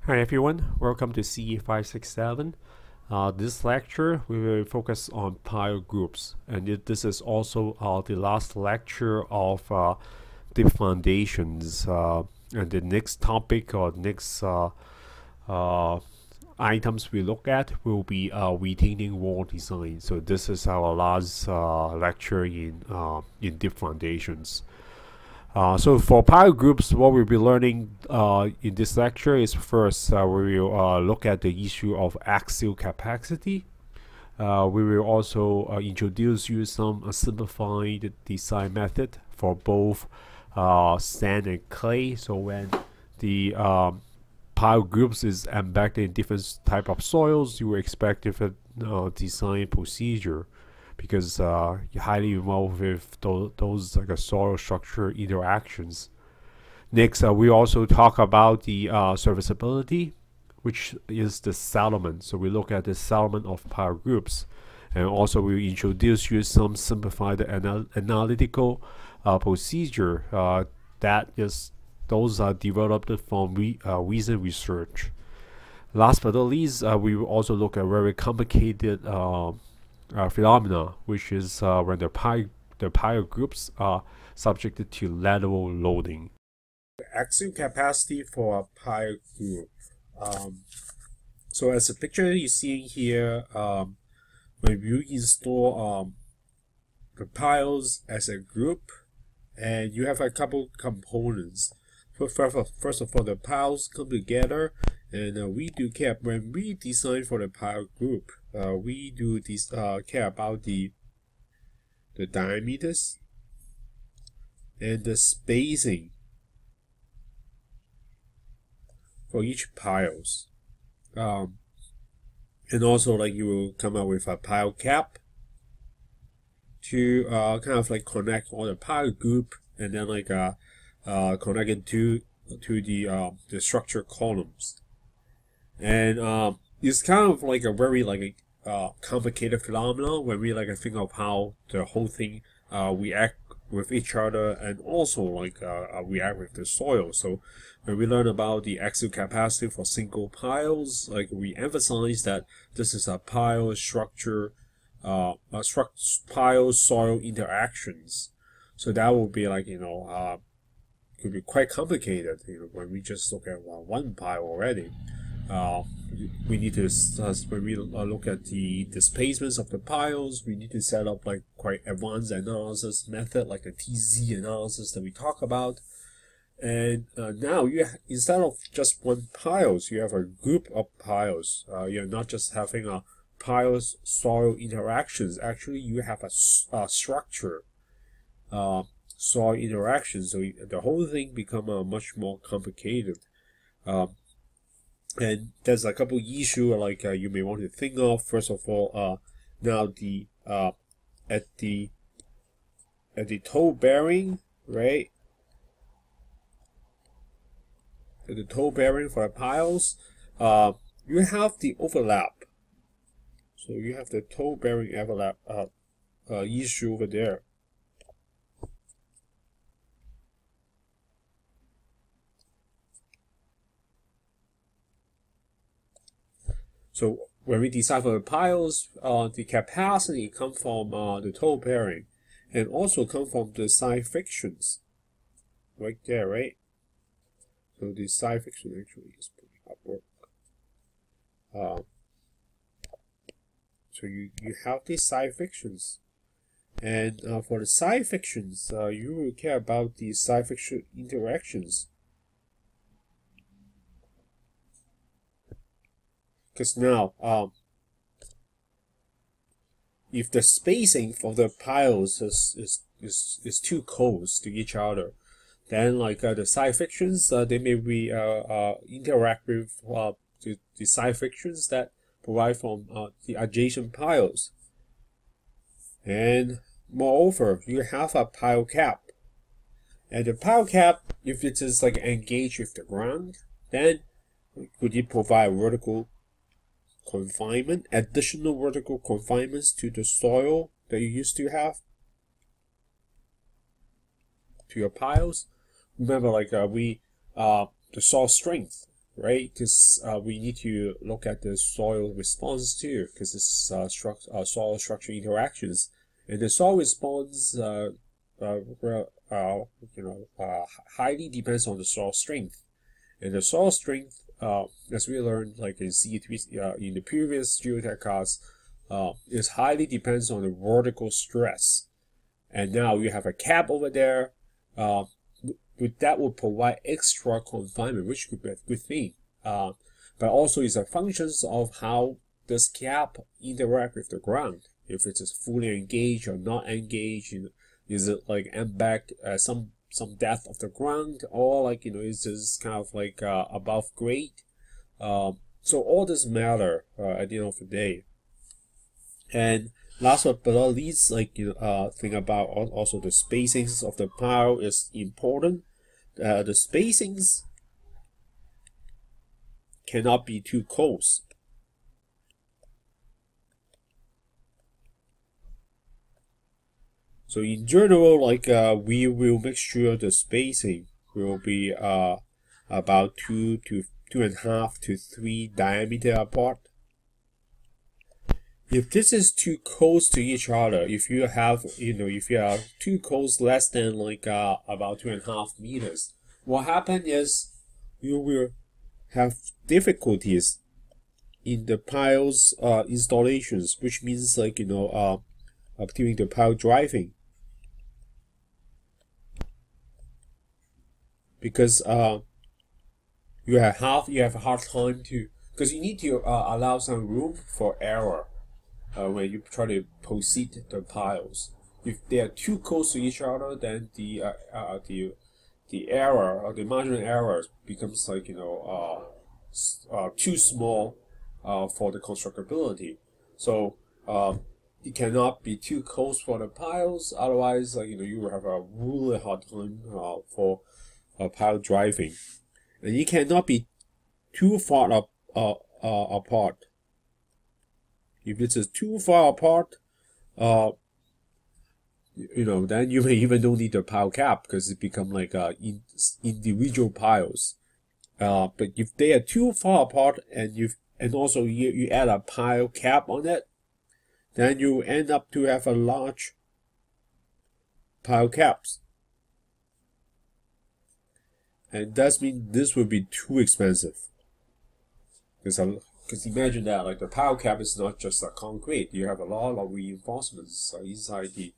Hi everyone, welcome to CE567. This lecture we will focus on pile groups, and this is also the last lecture of the foundations. And the next topic or next uh, items we look at will be retaining wall design. So this is our last lecture in deep foundations. So for pile groups, what we'll be learning in this lecture is first we will look at the issue of axial capacity. We will also introduce you some simplified design method for both sand and clay. So when the pile groups is embedded in different type of soils, you will expect different design procedure, because you're highly involved with those like a soil structure interactions. Next, we also talk about the serviceability, which is the settlement. So we look at the settlement of pile groups, and also we introduce you some simplified analytical procedure that is those are developed from recent research. Last but not least, we will also look at very complicated phenomena, which is when the pile groups are subjected to lateral loading. The axial capacity for a pile group. So as the picture you see here, when you install the piles as a group, and you have a couple components. So first of all, the piles come together, and we do care when we design for the pile group. We do this care about the diameters and the spacing for each piles, and also like you will come up with a pile cap to kind of like connect all the pile group, and then like connect it to the structure columns. And it's kind of like a very like complicated phenomenon when we like think of how the whole thing react with each other, and also like react with the soil. So when we learn about the axial capacity for single piles, like we emphasize that this is a pile structure, pile soil interactions. So that will be like could be quite complicated. When we just look at one pile already. We need to when we look at the displacements of the piles, we need to set up like quite advanced analysis method, like the TZ analysis that we talk about. And now instead of just one piles, you have a group of piles. You're not just having a piles soil interactions. Actually, you have a structure soil interactions. So the whole thing become much more complicated. And there's a couple issues like you may want to think of. First of all, now the at the toe bearing, right? At the toe bearing for the piles, you have the overlap. So you have the toe bearing overlap issue over there. So when we design for the piles, the capacity comes from the toe bearing, and also come from the side frictions, right there, right? So the side friction actually is pretty upward. So you have these side frictions, and for the side frictions, you will care about the side friction interactions. Because now, if the spacing for the piles is too close to each other, then like the side frictions, they may be interact with the side frictions that provide from the adjacent piles. And moreover, you have a pile cap, and the pile cap, if it is like engaged with the ground, then could it provide vertical confinement, additional vertical confinements to the soil that you used to have to your piles? Remember, like the soil strength right? Because we need to look at the soil response too, because it's soil structure interactions, and the soil response, well, highly depends on the soil strength, and the soil strength, as we learned, like in C3, in the previous geotech class, is highly depends on the vertical stress. And now you have a cap over there. That will provide extra confinement, which could be a good thing. But also it's a functions of how this cap interact with the ground. If it is fully engaged or not engaged, is it like embedded some depth of the ground, or like is this kind of like above grade? So all this matter at the end of the day. And last but not least, like think about also the spacings of the pile is important. The spacings cannot be too close. So in general, like we will make sure the spacing will be about 2.5 to 3 diameter apart. If this is too close to each other, if you have, if you are too close, less than like about 2.5 meters, what happens is you will have difficulties in the piles installations, which means like during the pile driving, because you have a hard time to, because you need to allow some room for error when you try to proceed the piles. If they are too close to each other, then the error or the marginal error becomes like too small for the constructability. So it cannot be too close for the piles. Otherwise, like you will have a really hard time for pile driving, and it cannot be too far apart. If it is too far apart, then you may even don't need a pile cap because it become like individual piles. But if they are too far apart and also you add a pile cap on it, then you end up to have a large pile caps. And that means this will be too expensive. Because imagine that, like the pile cap is not just a concrete. You have a lot of reinforcements inside the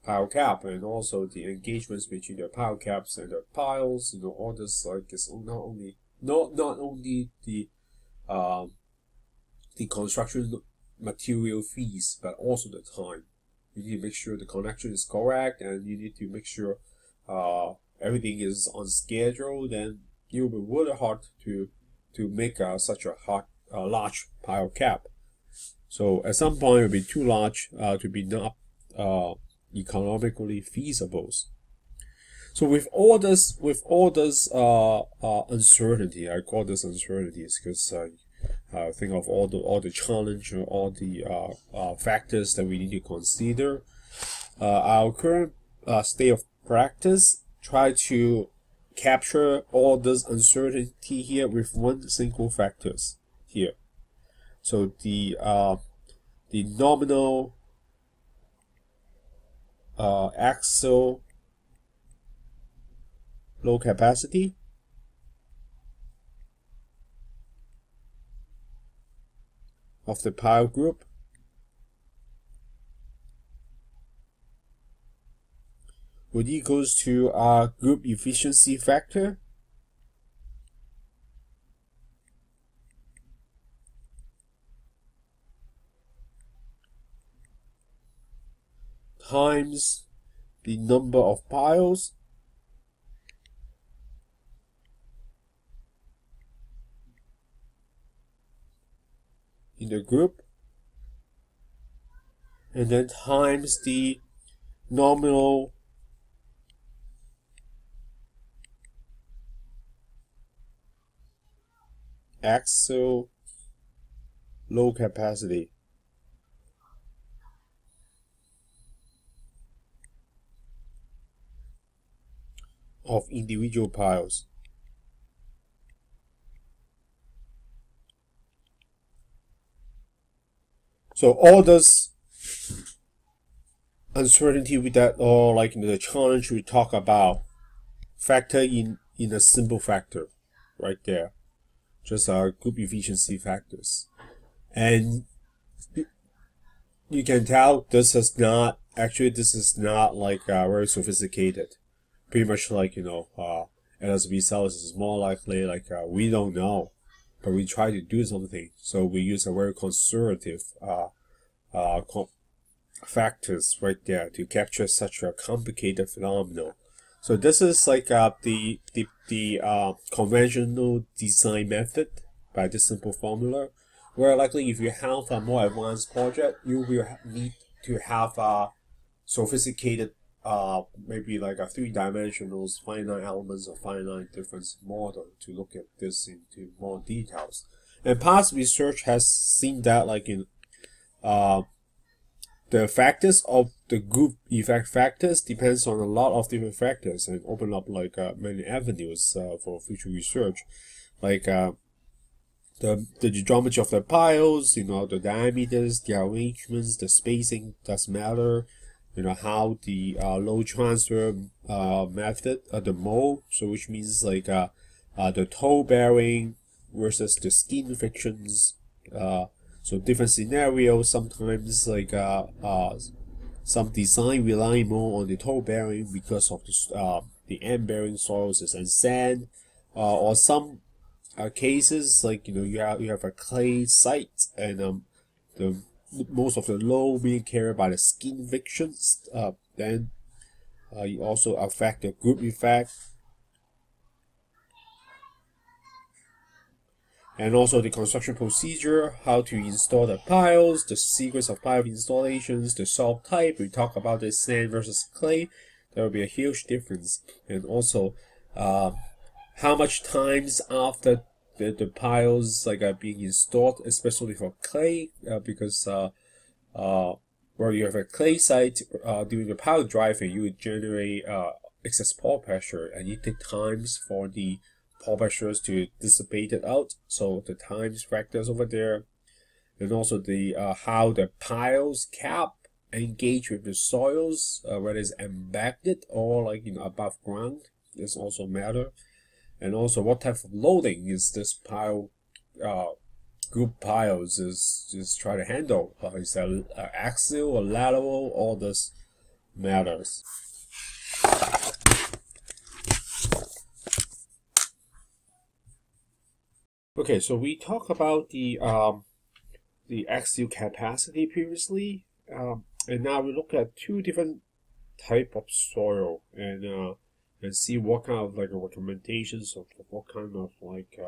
pile cap, and also the engagements between the pile caps and the piles. All this like is not only the construction material fees, but also the time. You need to make sure the connection is correct, and you need to make sure everything is on schedule. Then it will be really hard to make such a large pile cap. So at some point it will be too large to be not economically feasible. So with all this uncertainty, I call this uncertainties because think of all the challenge and all the factors that we need to consider. Our current state of practice try to capture all this uncertainty here with one single factors here. So the nominal axial load capacity of the pile group would equals to our group efficiency factor times the number of piles in the group, and then times the nominal axial load capacity of individual piles. So all this uncertainty with that, or like the challenge we talk about, factor in a simple factor right there, just our group efficiency factors. And you can tell this is not like very sophisticated. Pretty much like, as a result, is more likely like we don't know, but we try to do something. So we use a very conservative factors right there to capture such a complicated phenomenon. So this is like the conventional design method by this simple formula, where likely if you have a more advanced project, you will need to have a sophisticated maybe like a three-dimensional finite elements or finite difference model to look at this into more details. And past research has seen that like in the factors of the group effect factors depends on a lot of different factors and open up like many avenues for future research, like the geometry of the piles, the diameters, the arrangements, the spacing does matter, how the load transfer method, the mode, so which means like the toe bearing versus the skin frictions, so different scenarios. Sometimes like some design rely more on the toe bearing because of the end bearing soils and sand, or some cases like you have a clay site and the most of the load being carried by the skin frictions. Then you also affect the group effect. And also the construction procedure, how to install the piles, the sequence of pile installations, the soil type. We talk about the sand versus clay. There will be a huge difference. And also how much times after the piles like are being installed, especially for clay, because where you have a clay site, during the pile driving, you would generate excess pore pressure, and you take times for the pore pressures to dissipate it out. So the times factors over there, and also the how the piles cap engage with the soils, whether it's embedded or like above ground, this also matter. And also what type of loading is this pile group piles is try to handle. Is that axial or lateral? All this matters. Okay, so we talked about the axial capacity previously, and now we look at two different type of soil and see what kind of like recommendations of what kind of like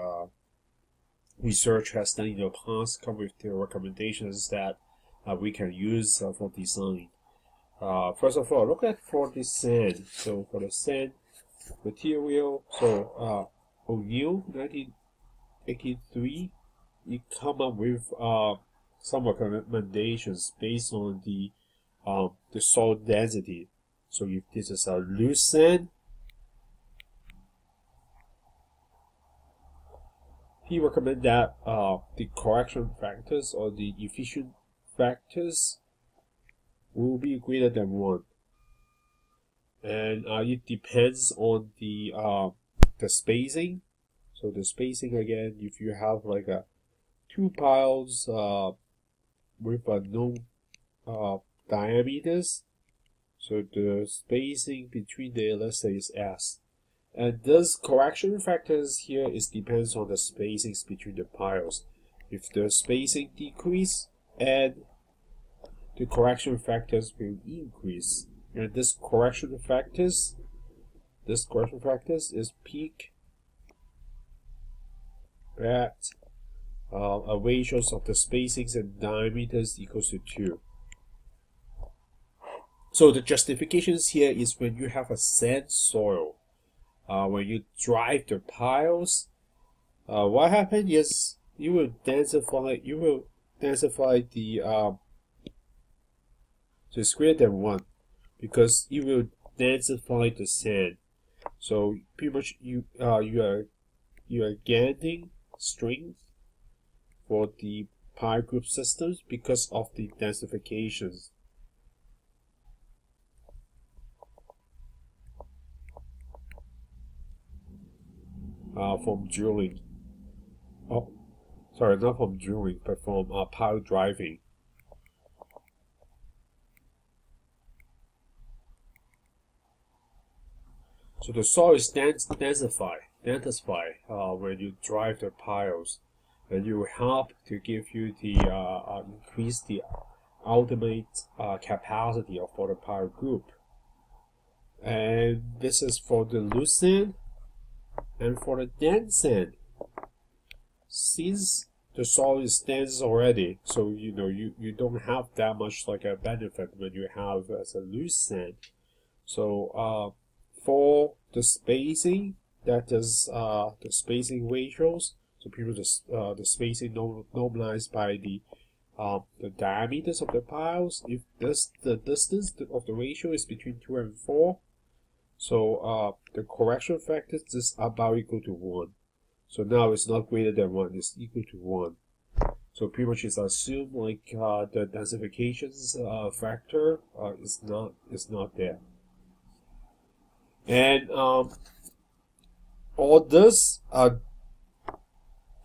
research has done in the past, come with the recommendations that we can use for design. First of all, look at for the sand. So for the sand material, so O'Neill 1983, you come up with some recommendations based on the soil density. So if this is a loose sand, he recommend that the correction factors or the efficient factors will be greater than 1, and it depends on the spacing. So the spacing again, if you have like two piles with a known diameters, so the spacing between the, let's say, is S. And this correction factors here depends on the spacings between the piles. If the spacing decrease, and the correction factors will increase. And this correction factors is peak at a ratios of the spacings and diameters equals to 2. So the justifications here is when you have a sand soil, when you drive the piles, what happens is you will densify the so it's greater than 1, because you will densify the sand. So pretty much you are gaining strength for the pi group systems because of the densifications from drilling. Oh, sorry, not from drilling, but from pile driving. So the soil is densify when you drive the piles, and you will help to give you the increase the ultimate capacity for the pile group. And this is for the loose sand and for the dense sand. Since the soil is dense already, so you don't have that much like a benefit when you have as a loose sand. So for the spacing, that is the spacing ratios. So people just the spacing normalized by the diameters of the piles. If the distance of the ratio is between 2 and 4, so the correction factors is about equal to 1. So now it's not greater than 1; it's equal to 1. So pretty much it's assumed like the densifications factor is not there. And all this are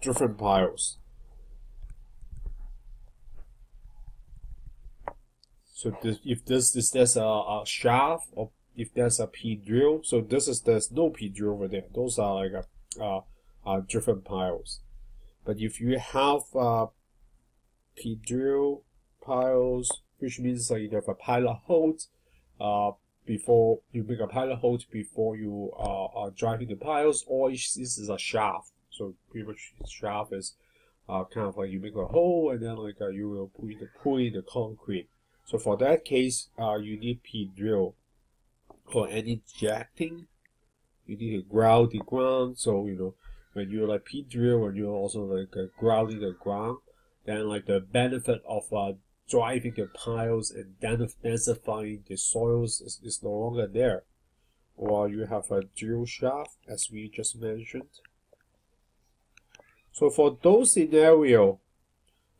different piles. So if there's a shaft, or if there's a P drill, so there's no P drill over there. Those are like different piles. But if you have P drill piles, which means like you have a pilot hold before you make a pilot hold before you are driving the piles, or this is a shaft. So pretty much shaft is kind of like you make a hole and then like you will pull in the concrete. So for that case, you need P drill. For any jacking, you need to ground the ground. So when you like P drill and you're also like grounding the ground, then like the benefit of driving the piles and densifying the soils is no longer there. Or you have a drill shaft, as we just mentioned. So for those scenarios,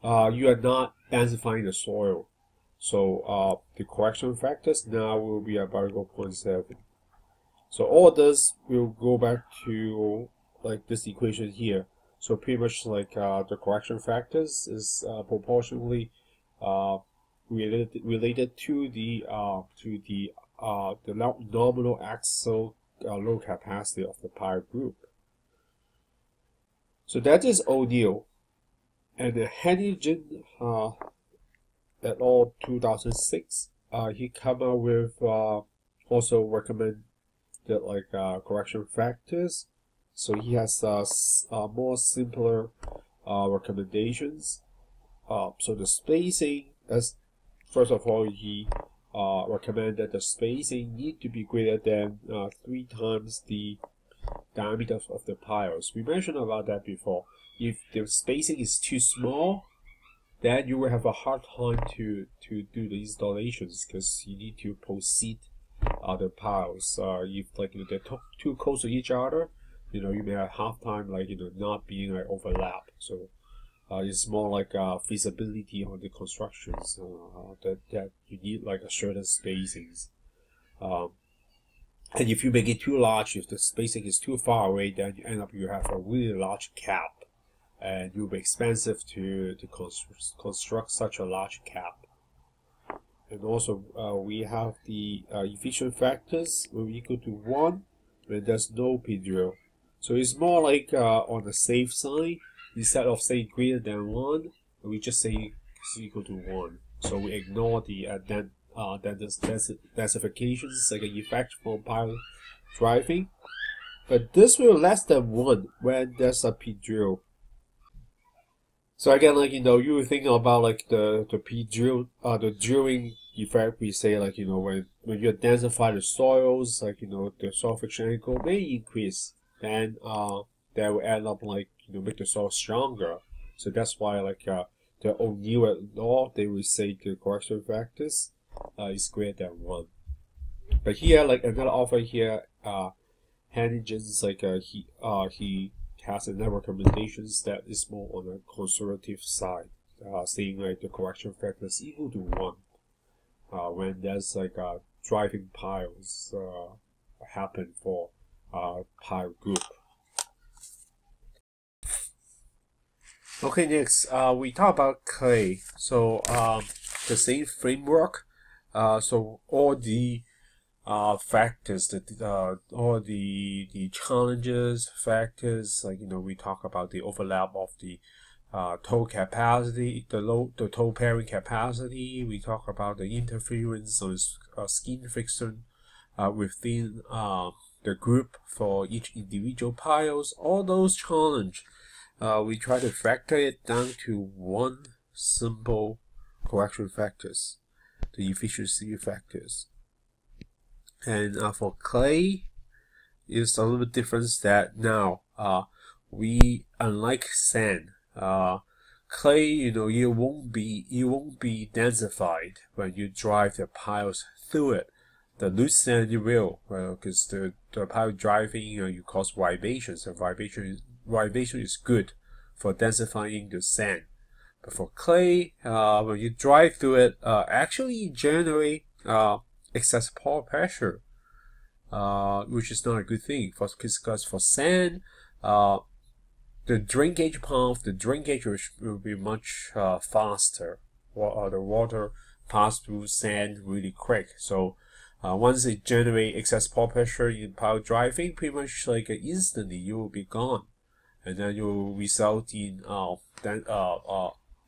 you are not densifying the soil. So the correction factors now will be about 0.7. So all this will go back to like this equation here. So pretty much like the correction factors is proportionally related to the nominal axial load capacity of the pile group. So that is O'Neill, and Hennigan et al. 2006. He come up with also recommended like correction factors. So he has more simpler recommendations. So the spacing, as first of all, he recommended that the spacing need to be greater than 3 times the diameter of the piles. We mentioned about that before. If the spacing is too small, then you will have a hard time to do the installations because you need to proceed the piles. If like they're too close to each other, you may have half time like not being like overlap. So it's more like feasibility on the constructions that you need like a certain spacings. And if you make it too large, if the spacing is too far away, then you have a really large cap, and it will be expensive to construct such a large cap. And also we have the efficient factors will be equal to 1 when there's no P drill. So it's more like on the safe side. Instead of saying greater than 1, we just say it's equal to 1. So we ignore the densifications like an effect from pile driving. But this will less than 1 when there's a P drill. So again, like you were thinking about like the P drill, the drilling effect. We say like when you densify the soils, like the soil friction angle may increase, then that will end up like make the soil stronger. So that's why like the O'Neill et al. They will say the correction factors is greater than 1. But here like another author here, Hennigan's like he has another recommendations that is more on the conservative side. saying like the correction factor is equal to 1 when there's like driving piles happen for pile group. Okay, next we talk about clay. So the same framework. So all the factors, all the challenges, factors, like we talk about the overlap of the toe capacity, the toe pairing capacity. We talk about the interference of skin friction within the group for each individual piles. All those challenge, we try to factor it down to one simple correction factors, the efficiency factors. And for clay, it's a little bit different that now we, unlike sand, clay, you won't be densified when you drive the piles through it. The loose sand you will, because the pile driving, you cause vibrations, and vibration is good for densifying the sand. But for clay, when you drive through it, actually you generate excess pore pressure, which is not a good thing. Because for sand, the drain gauge pump, the drain gauge will be much faster. The water pass through sand really quick. So once it generates excess pore pressure in pile driving, pretty much like instantly you will be gone, and then you will result in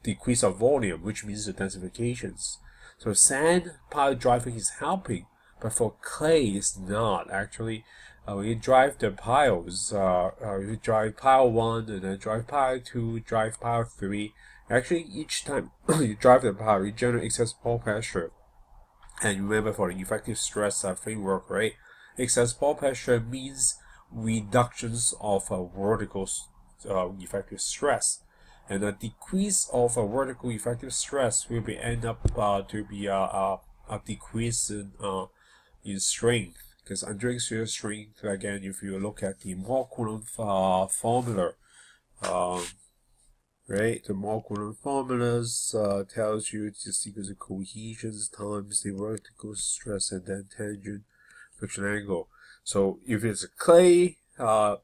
decrease of volume, which means the densifications. So sand pile driving is helping, but for clay it's not actually. When you drive the piles, you drive pile 1 and then drive pile 2, drive pile 3. Actually, each time you drive the pile, you generate excess pore pressure. And remember, for the effective stress framework, right? Excess pore pressure means reductions of vertical effective stress, and a decrease of vertical effective stress will end up to be a decrease in strength. Because under shear strength, again, if you look at the Moore-Coulomb formula, right, the Moore-Coulomb formulas tells you it's equal to cohesions times the vertical stress and then tangent friction angle. So if it's a clay, where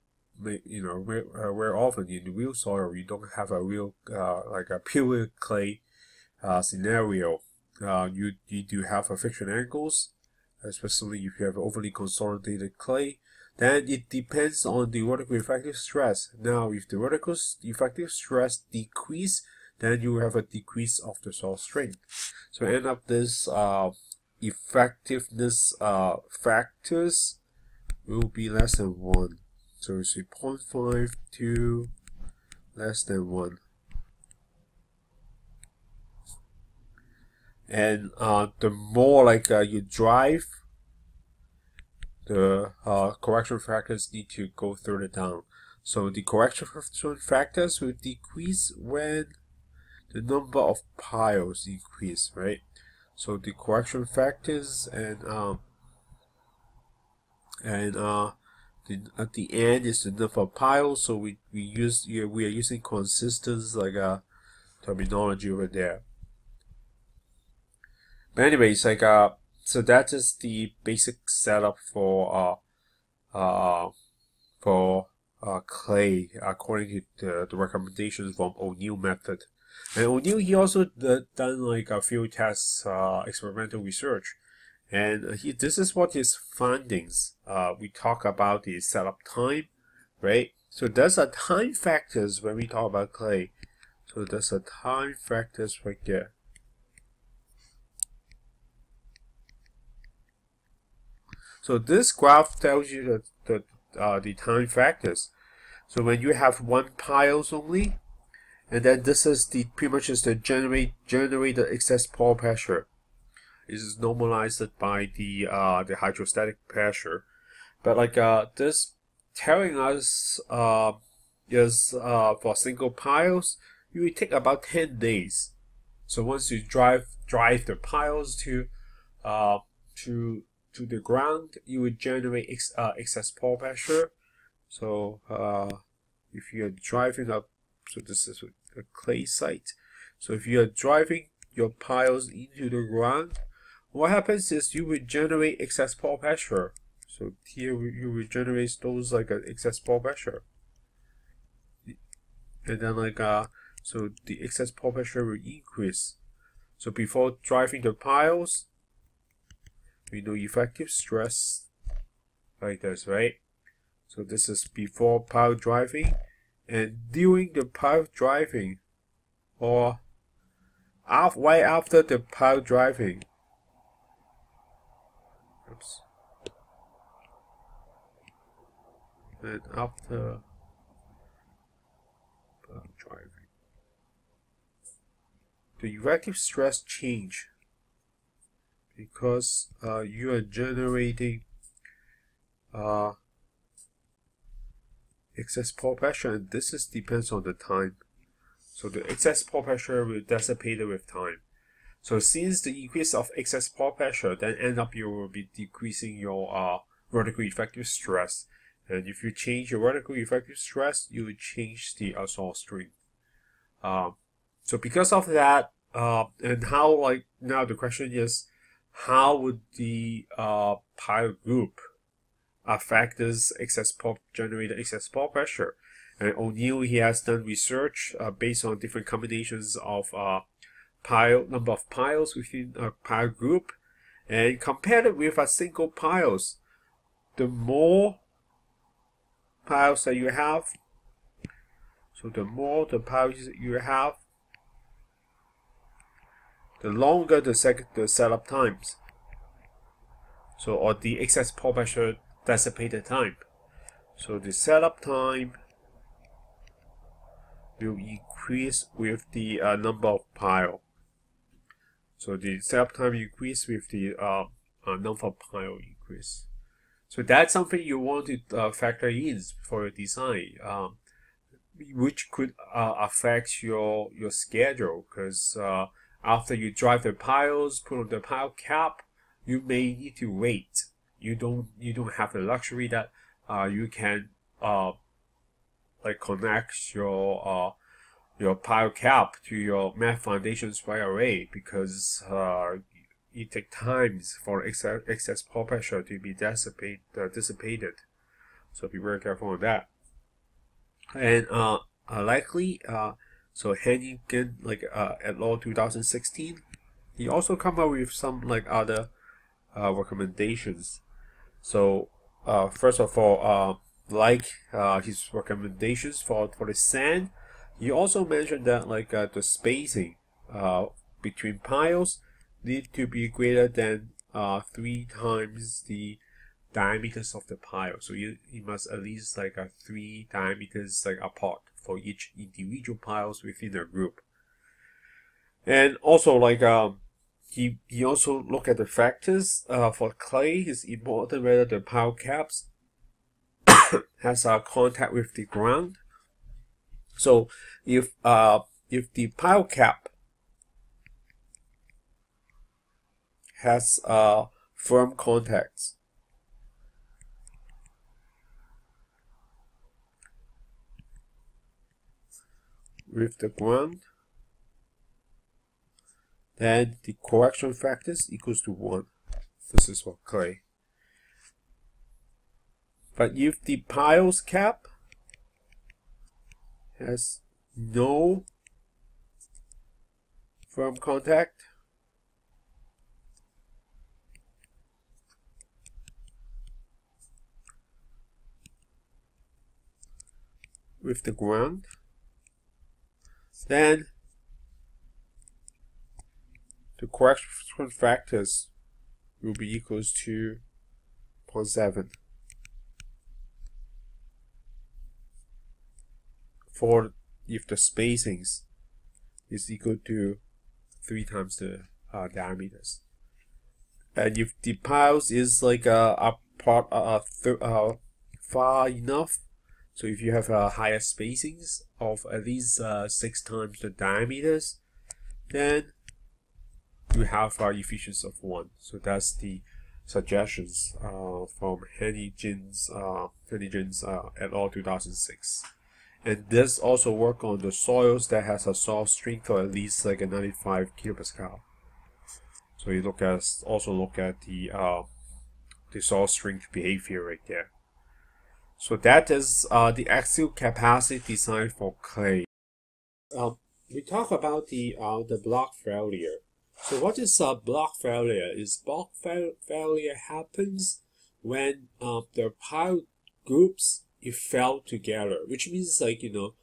often in the real soil you don't have a real like a pure clay scenario, you do have a friction angles, especially if you have overly consolidated clay. Then it depends on the vertical effective stress. Now, if the vertical effective stress decrease, then you have a decrease of the soil strength. So end up this effectiveness factors will be less than 1. So it's 0.5 to less than 1. And the more like you drive, the correction factors need to go further down. So the correction factors will decrease when the number of piles increase, right? So the correction factors and at the end is the number of piles. So we are using consistent like terminology over there. But anyways, like so that is the basic setup for clay according to the recommendations from O'Neill method. And O'Neill, he also done like a few tests, experimental research, and this is what his findings. We talk about the setup time, right? So there's a time factors when we talk about clay. So there's a time factors right there. So this graph tells you the time factors. So when you have 1 piles only, and then this is pretty much is the generate the excess pore pressure. This is normalized by the hydrostatic pressure. But like this telling us is for single piles, you will take about 10 days. So once you drive the piles to the ground, you would generate excess pore pressure. So if you're driving up, so this is a clay site. So if you are driving your piles into the ground, what happens is you will generate excess pore pressure. So here you will generate those like excess pore pressure, and then so the excess pore pressure will increase. So before driving the piles, we know effective stress like this, right? So this is before pile driving, and during the pile driving, or right after the pile driving. Oops. And after pile driving, the effective stress change because you are generating excess pore pressure, and this depends on the time. So the excess pore pressure will dissipate with time. So since the increase of excess pore pressure, then end up you will be decreasing your vertical effective stress. And if you change your vertical effective stress, you will change the soil strength. So because of that, and how, like, now the question is, how would the pile group affect this generated excess pore pressure? And O'Neill, he has done research based on different combinations of number of piles within a pile group, and compared it with a single piles. The more piles that you have, so the more the piles you have, the longer the setup times. So, or the excess pore pressure dissipated time. So the setup time will increase with the number of pile. So the setup time increase with the number of pile increase. So that's something you want to factor in for your design, which could affect your schedule, because after you drive the piles, put on the pile cap, you may need to wait. You don't have the luxury that you can like connect your pile cap to your mat foundations right away, because it takes times for excess pore pressure to be dissipated. So be very careful on that. And likely, so Hennigan, like at law 2016, he also come up with some like other recommendations. So first of all, like his recommendations for the sand, he also mentioned that like the spacing between piles need to be greater than 3 times the diameters of the pile. So you must at least like 3 diameters like apart for each individual piles within a group. And also like he also looked at the factors for clay. It's important whether the pile caps has contact with the ground. So if the pile cap has firm contacts with the ground, then the correction factors equals to 1. This is for clay. But if the piles cap has no firm contact with the ground, then the correction factors will be equals to 0.7 for if the spacings is equal to 3 times the diameters. And if the piles is like apart far enough, so if you have higher spacings of at least 6 times the diameters, then you have efficiency of 1. So that's the suggestions from Hennigan's et al. 2006. And this also work on the soils that has a soil strength of at least like a 95 kilopascal. So you also look at the soil strength behavior right there. So that is the axial capacity design for clay. We talk about the block failure. So what is block failure? Is block failure happens when the pile groups fell together, which means like you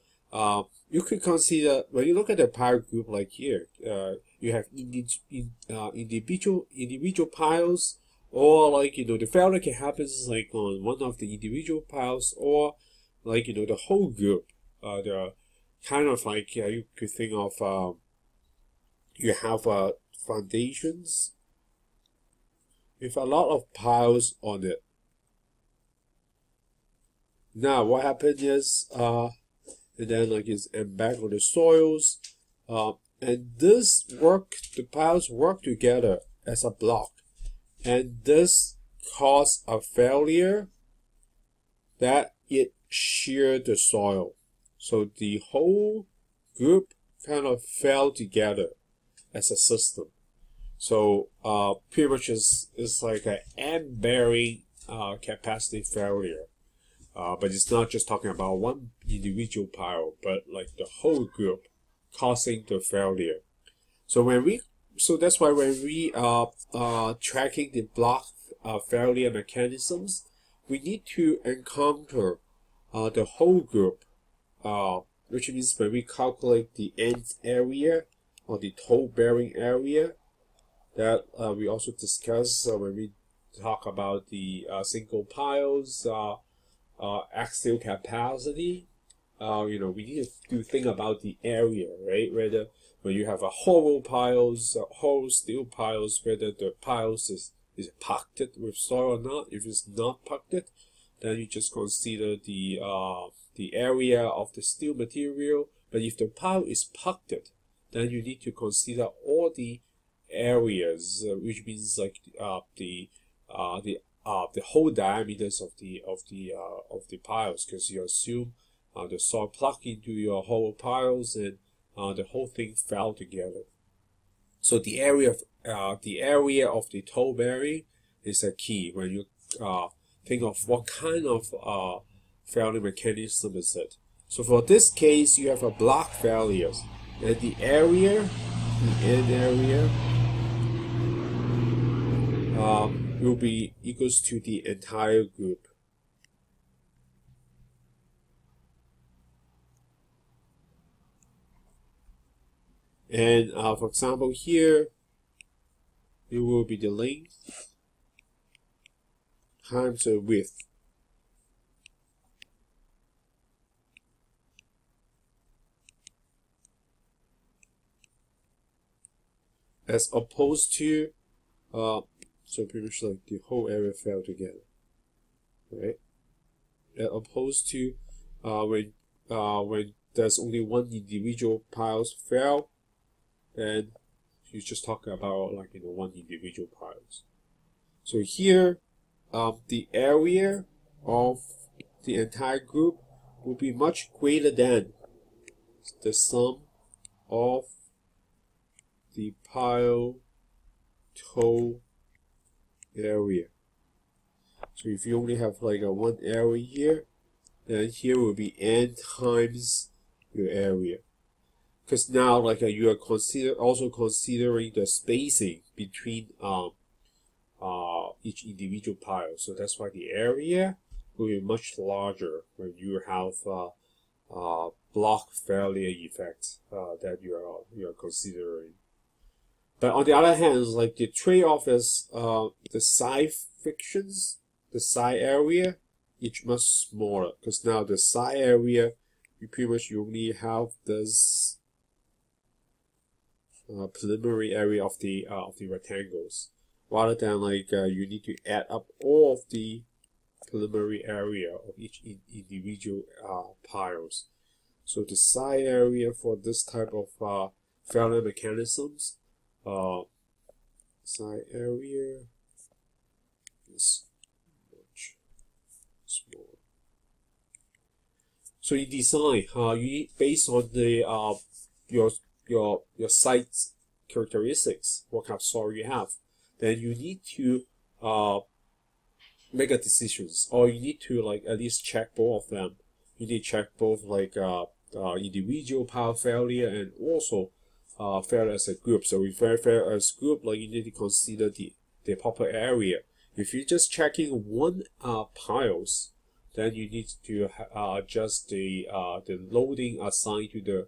could consider when you look at the pile group like here, you have individual piles, or like the failure can happen like on one of the individual piles, or like the whole group. The kind of like you could think of you have foundations with a lot of piles on it. Now what happens is and then like it's embedded on the soils, and the piles work together as a block, and this cause a failure that it shear the soil. So the whole group kind of fell together as a system. So pretty much is like an end-bearing capacity failure. But it's not just talking about one individual pile, but like the whole group causing the failure. So that's why when we tracking the block failure mechanisms, we need to encounter the whole group, which means when we calculate the end area or the toe bearing area, that we also discuss when we talk about the single piles, axial capacity. We need to think about the area, right? Whether when you have a hollow piles, hollow steel piles, whether the piles is packed with soil or not. If it's not packed, then you just consider the area of the steel material. But if the pile is packed, then you need to consider all the areas, which means like the whole diameters of the piles, because you assume the soil plugged into your whole piles and the whole thing fell together. So the area of the toe bearing is a key when you think of what kind of failure mechanism is it. So for this case, you have a block failures, and the end area will be equals to the entire group. And for example here, it will be the length times the width. As opposed to so pretty much like the whole area fell together, right? As opposed to when there's only one individual piles fell, then you just talk about like one individual piles. So here, the area of the entire group will be much greater than the sum of the pile toe area. So if you only have like a one area here, then here will be n times your area. Because now like you are also considering the spacing between each individual pile. So that's why the area will be much larger when you have block failure effect that you are considering. But on the other hand, like the trade-off is the side frictions, the side area, is much smaller. Because now the side area, you only have this preliminary area of the rectangles, rather than like you need to add up all of the preliminary area of each individual piles. So the side area for this type of failure mechanisms, side area is much smaller. So in design, you need, based on the your site's characteristics, what kind of soil you have, then you need to make a decisions, or you need to like at least check both of them. You need to check both like individual pile failure and also failure as a group. So if failure as a group, like you need to consider the proper area. If you're just checking one piles, then you need to adjust the loading assigned to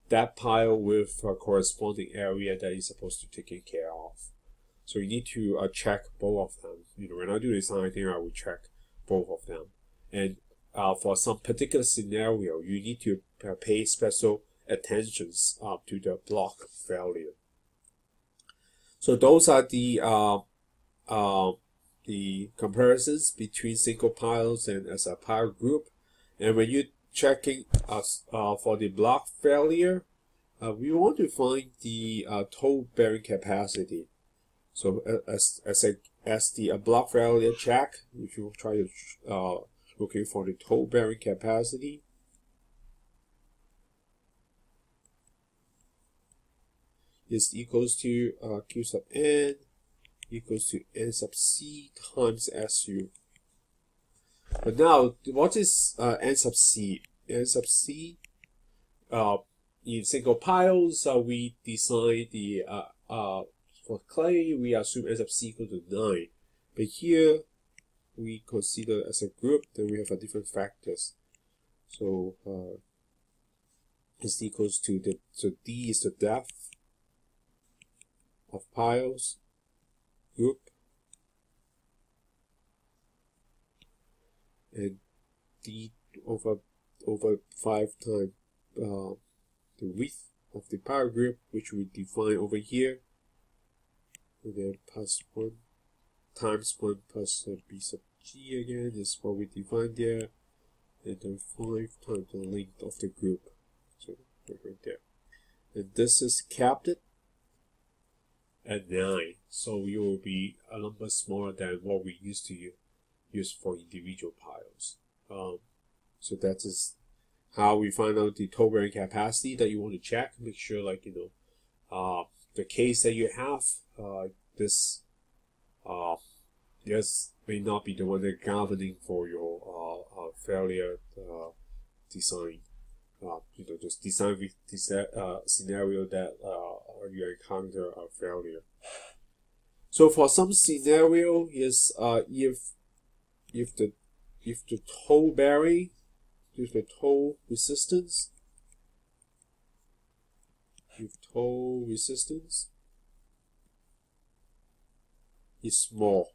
that pile with a corresponding area that is supposed to take care of. So you need to check both of them. You know, when I do design, I think I will check both of them. And for some particular scenario, you need to pay special attentions to the block failure. So those are the comparisons between single piles and as a pile group. And when you're checking for the block failure, we want to find the toe bearing capacity. So as the block failure check, if you try to looking for the toe bearing capacity, is equals to Q sub n equals to n sub c times SU. But now, what is n sub c? N sub c, in single piles, we design the for clay, we assume n sub c equal to 9. But here, we consider as a group, then we have a different factors. So it's equals to so D is the depth of piles group, and D over 5 times the width of the pile group, which we define over here, and then plus 1 times 1 plus B sub G again is what we defined there, and then 5 times the length of the group. So right there. And this is capped at 9. So it will be a number smaller than what we used to use for individual piles. So that is how we find out the toe bearing capacity that you want to check. Make sure, like, you know, the case that you have, this may not be the one that governing for your failure design. You know, just design with this scenario that you encounter a failure. So for some scenario is if the toe bearing, if the toe resistance, is small.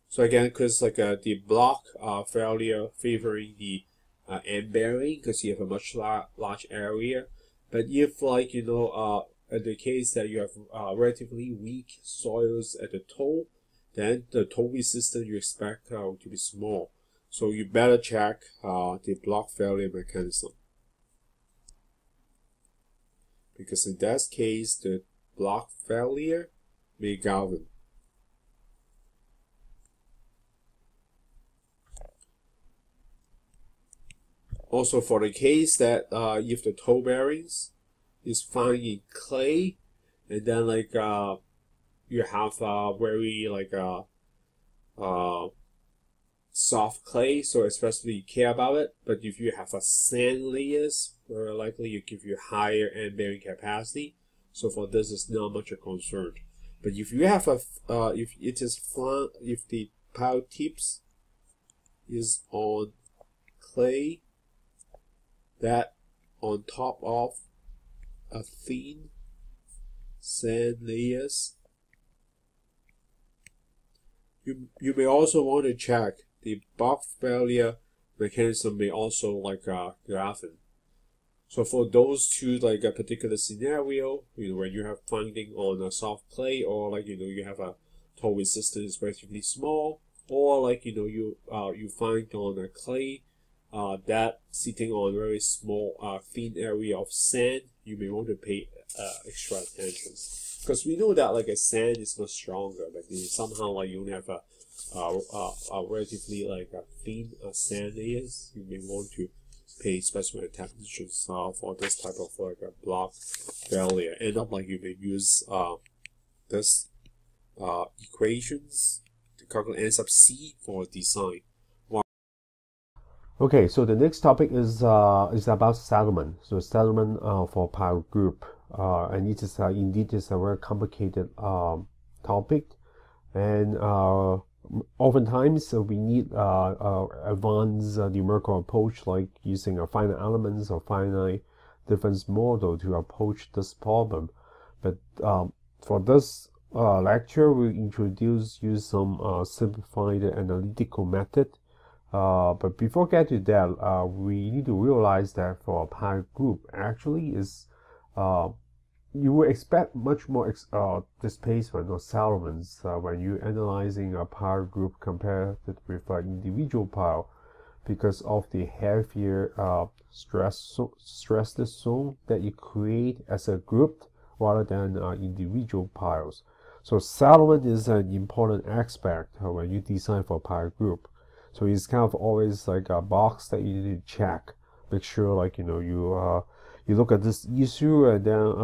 So again, because like the block failure favoring the end bearing, because you have a much large area. But if, like, you know, in the case that you have relatively weak soils at the toe, then the toe resistance you expect to be small. So you better check the block failure mechanism, because in that case the block failure may govern. Also, for the case that if the toe bearings is found in clay, and then like you have very like soft clay, so especially you care about it. But if you have a sand layers, very likely you give you higher end bearing capacity. So for this is not much a concern. But if you have a if it is flat, if the pile tips is on clay, that on top of a thin sand layers, you may also want to check the block failure mechanism may also like govern. So for those two, like a particular scenario, you know, when you have finding on a soft clay, or like, you know, you have a toe resistance relatively small, or like, you know, you find on a clay that sitting on a very small thin area of sand, you may want to pay extra attention, because we know that like a sand is much stronger, but somehow like you only have a relatively like thin sand layers, you may want to pay special attention for this type of like a block failure. End up like you may use this equations to calculate n sub c for design. Okay, so the next topic is about settlement. So settlement for pile group, and it is indeed is a very complicated topic, and oftentimes we need advanced numerical approach, like using a finite elements or finite difference model to approach this problem. But for this lecture, we use some simplified analytical method. But before get to that, we need to realize that for a pile group, actually is you would expect much more displacement or settlements when you're analyzing a pile group compared with an individual pile, because of the heavier stressless zone that you create as a group rather than individual piles. So settlement is an important aspect when you design for a pile group. So it's kind of always like a box that you need to check. Make sure, like, you look at this issue and then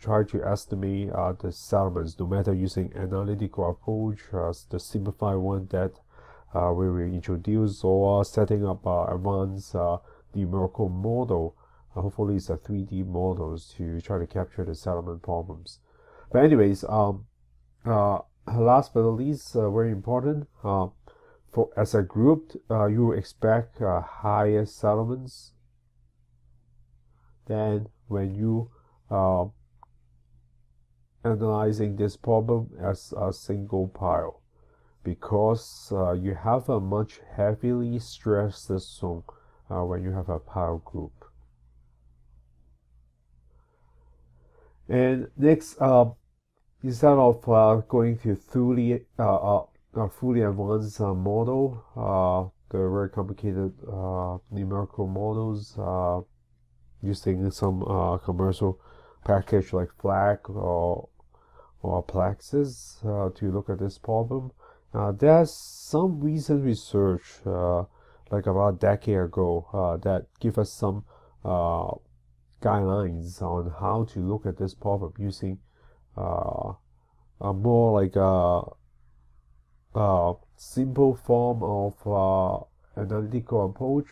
try to estimate the settlements, no matter using analytical approach, the simplified one that we will introduce, or setting up advanced numerical model. Hopefully it's a 3D models to try to capture the settlement problems. But anyways, last but not least, very important, as a group, you expect higher settlements than when you analyzing this problem as a single pile, because you have a much heavily stressed zone when you have a pile group. And next, instead of going to a fully advanced model, the very complicated numerical models using some commercial package like FLAC or Plexus to look at this problem. There's some recent research, like about a decade ago, that give us some guidelines on how to look at this problem using a more like a simple form of analytical approach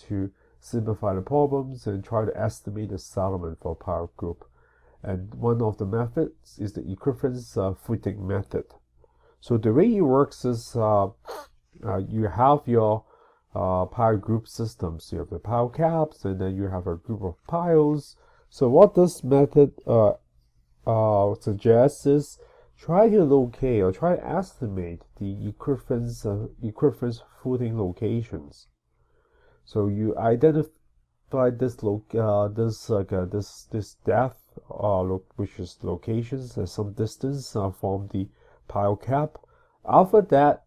to simplify the problems and try to estimate the settlement for a pile group. And one of the methods is the equivalence footing method. So the way it works is you have your pile group systems. You have the pile caps, and then you have a group of piles. So what this method suggests is try to locate or try to estimate the equivalence footing locations. So you identify this depth, which is locations at some distance from the pile cap. After that,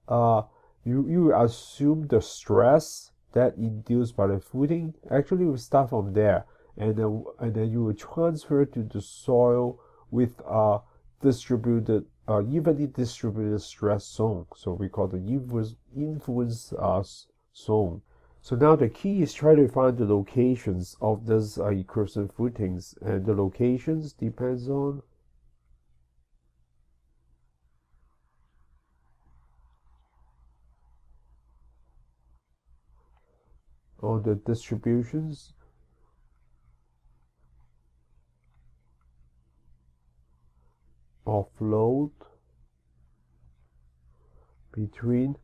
you assume the stress that induced by the footing. Actually, we start from there, and then you will transfer to the soil with distributed, evenly distributed stress zone. So we call the influence zone. So now the key is try to find the locations of these equivalent footings, and the locations depends on the distributions of load between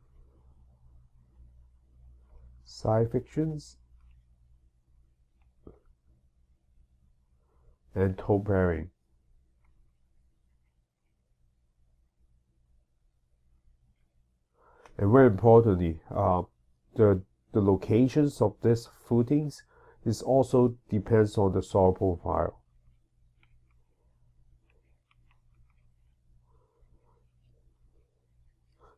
side frictions and toe bearing. And very importantly, the locations of these footings is also depends on the soil profile.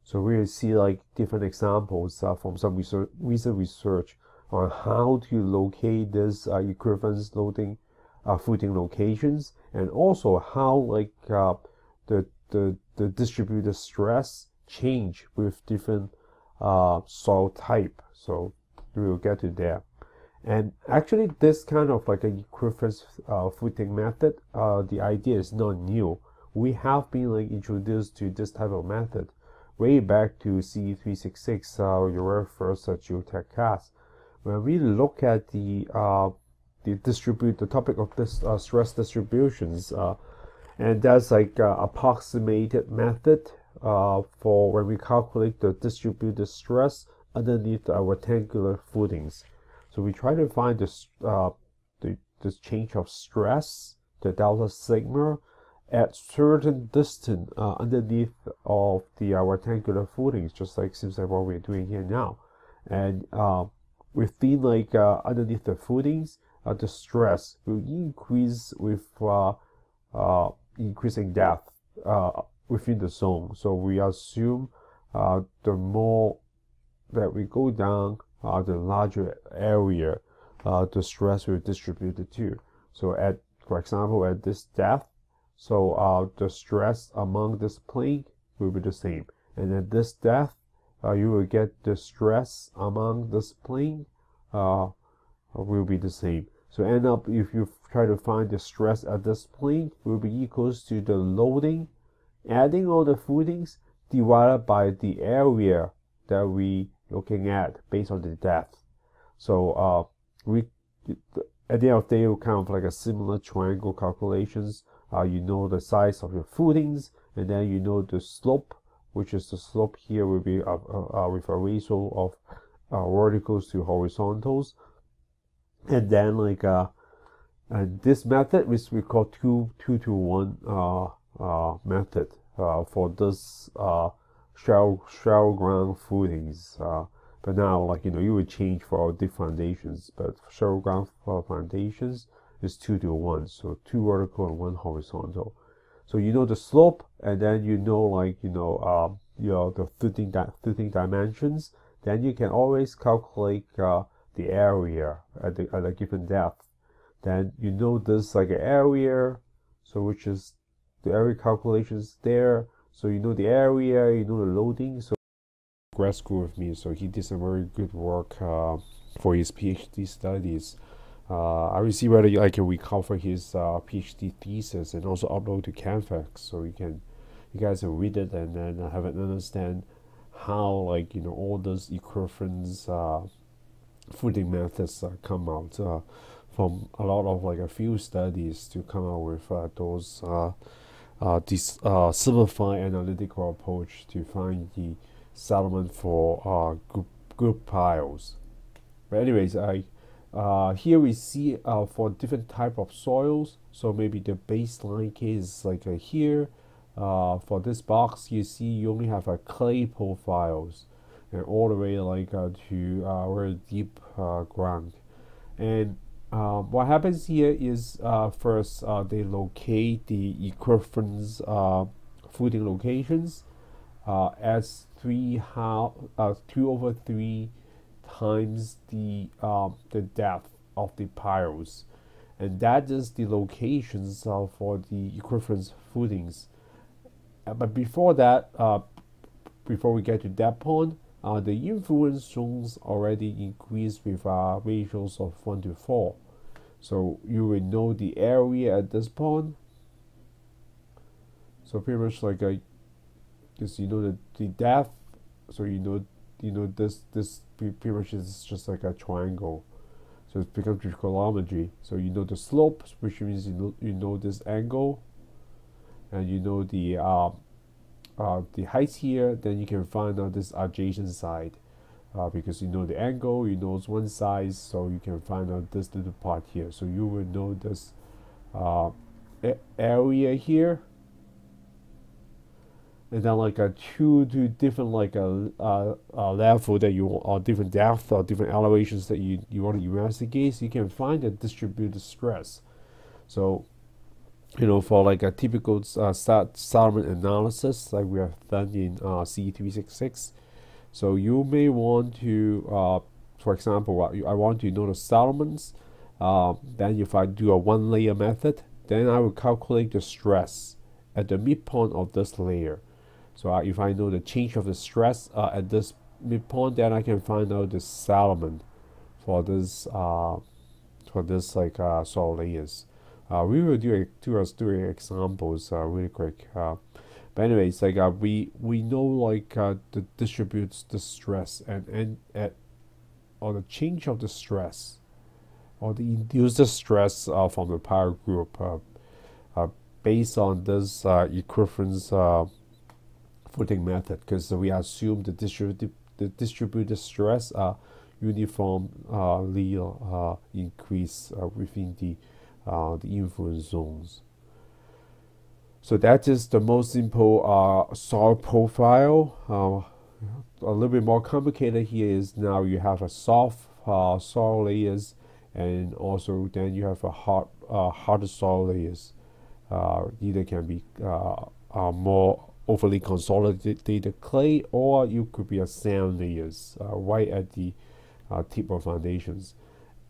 So we will see like different examples from some recent research on how to locate this equivalence loading footing locations, and also how like the distributed stress change with different soil type. So we will get to there. And actually, this kind of like an equiferous footing method, the idea is not new. We have been like introduced to this type of method way back to CE366, your very first geotech class. When we look at the topic of this stress distributions, and that's like approximated method for when we calculate the distributed stress underneath our rectangular footings. So we try to find this change of stress, the delta sigma, at certain distance underneath of the rectangular footings, just like seems like what we're doing here now. And within like underneath the footings, the stress will increase with increasing depth within the zone. So we assume the more that we go down, the larger area the stress will distribute it to. So at, for example, at this depth, so the stress among this plane will be the same. And at this depth, you will get the stress among this plane will be the same. So end up, if you try to find the stress at this plane, will be equals to the loading, adding all the footings, divided by the area that we looking at based on the depth. So we at the end of the day, we kind of like a similar triangle calculations. You know the size of your footings, and then you know the slope, which is the slope here will be with a ratio of verticals to horizontals. And then like and this method, which we call 2-to-1 method for this shallow ground footings. But now, like, you know, you would change for our deep foundations, but shallow ground foundations is 2-to-1, so 2 vertical and 1 horizontal. So you know the slope, and then you know, like, you know the footing dimensions. Then you can always calculate the area at a given depth. Then you know this like an area, so which is the area calculations there. So you know the area, you know the loading. So grad school with me, so he did some very good work for his PhD studies. I will see whether I can recover his PhD thesis and also upload to Canfax, so you guys can read it and then have an understand how, like, you know, all those equivalence footing methods come out from a lot of like a few studies to come out with those this simplified analytical approach to find the settlement for group piles. But anyways, here we see for different type of soils. So maybe the baseline case is like here. For this box, you see you only have a clay profiles, and all the way like to very deep ground. And what happens here is first they locate the equivalence footing locations as 2/3 times the depth of the piles, and that is the locations for the equivalence footings. But before that, before we get to that point, the influence zones already increased with ratios of 1-to-4. So you will know the area at this point. So pretty much like because you know the depth, so you know this pretty much is just like a triangle. So it becomes trigonometry. So you know the slope, which means you know this angle, and you know the height here. Then you can find out this adjacent side because you know the angle, you know it's one side, so you can find out this little part here. So you will know this area here, and then like two different like level that you or different depth or different elevations that you want to investigate. So you can find the distributed stress. So you know, for like a typical settlement analysis like we have done in CE366, so you may want to for example, I want to know the settlements. Then if I do a one layer method, then I will calculate the stress at the midpoint of this layer. So if I know the change of the stress at this midpoint, then I can find out the settlement for this soil layers. We will do examples really quick. But anyways, we know the distributes the stress and or the change of the stress or the induced stress from the power group based on this equivalence footing method, because we assume the distributed stress uniformly increase within the influence zones. So that is the most simple soil profile. A little bit more complicated here is now you have a soft soil layers, and also then you have a hard soil layers. Either can be more overly consolidated clay, or you could be a sand layers right at the tip of foundations.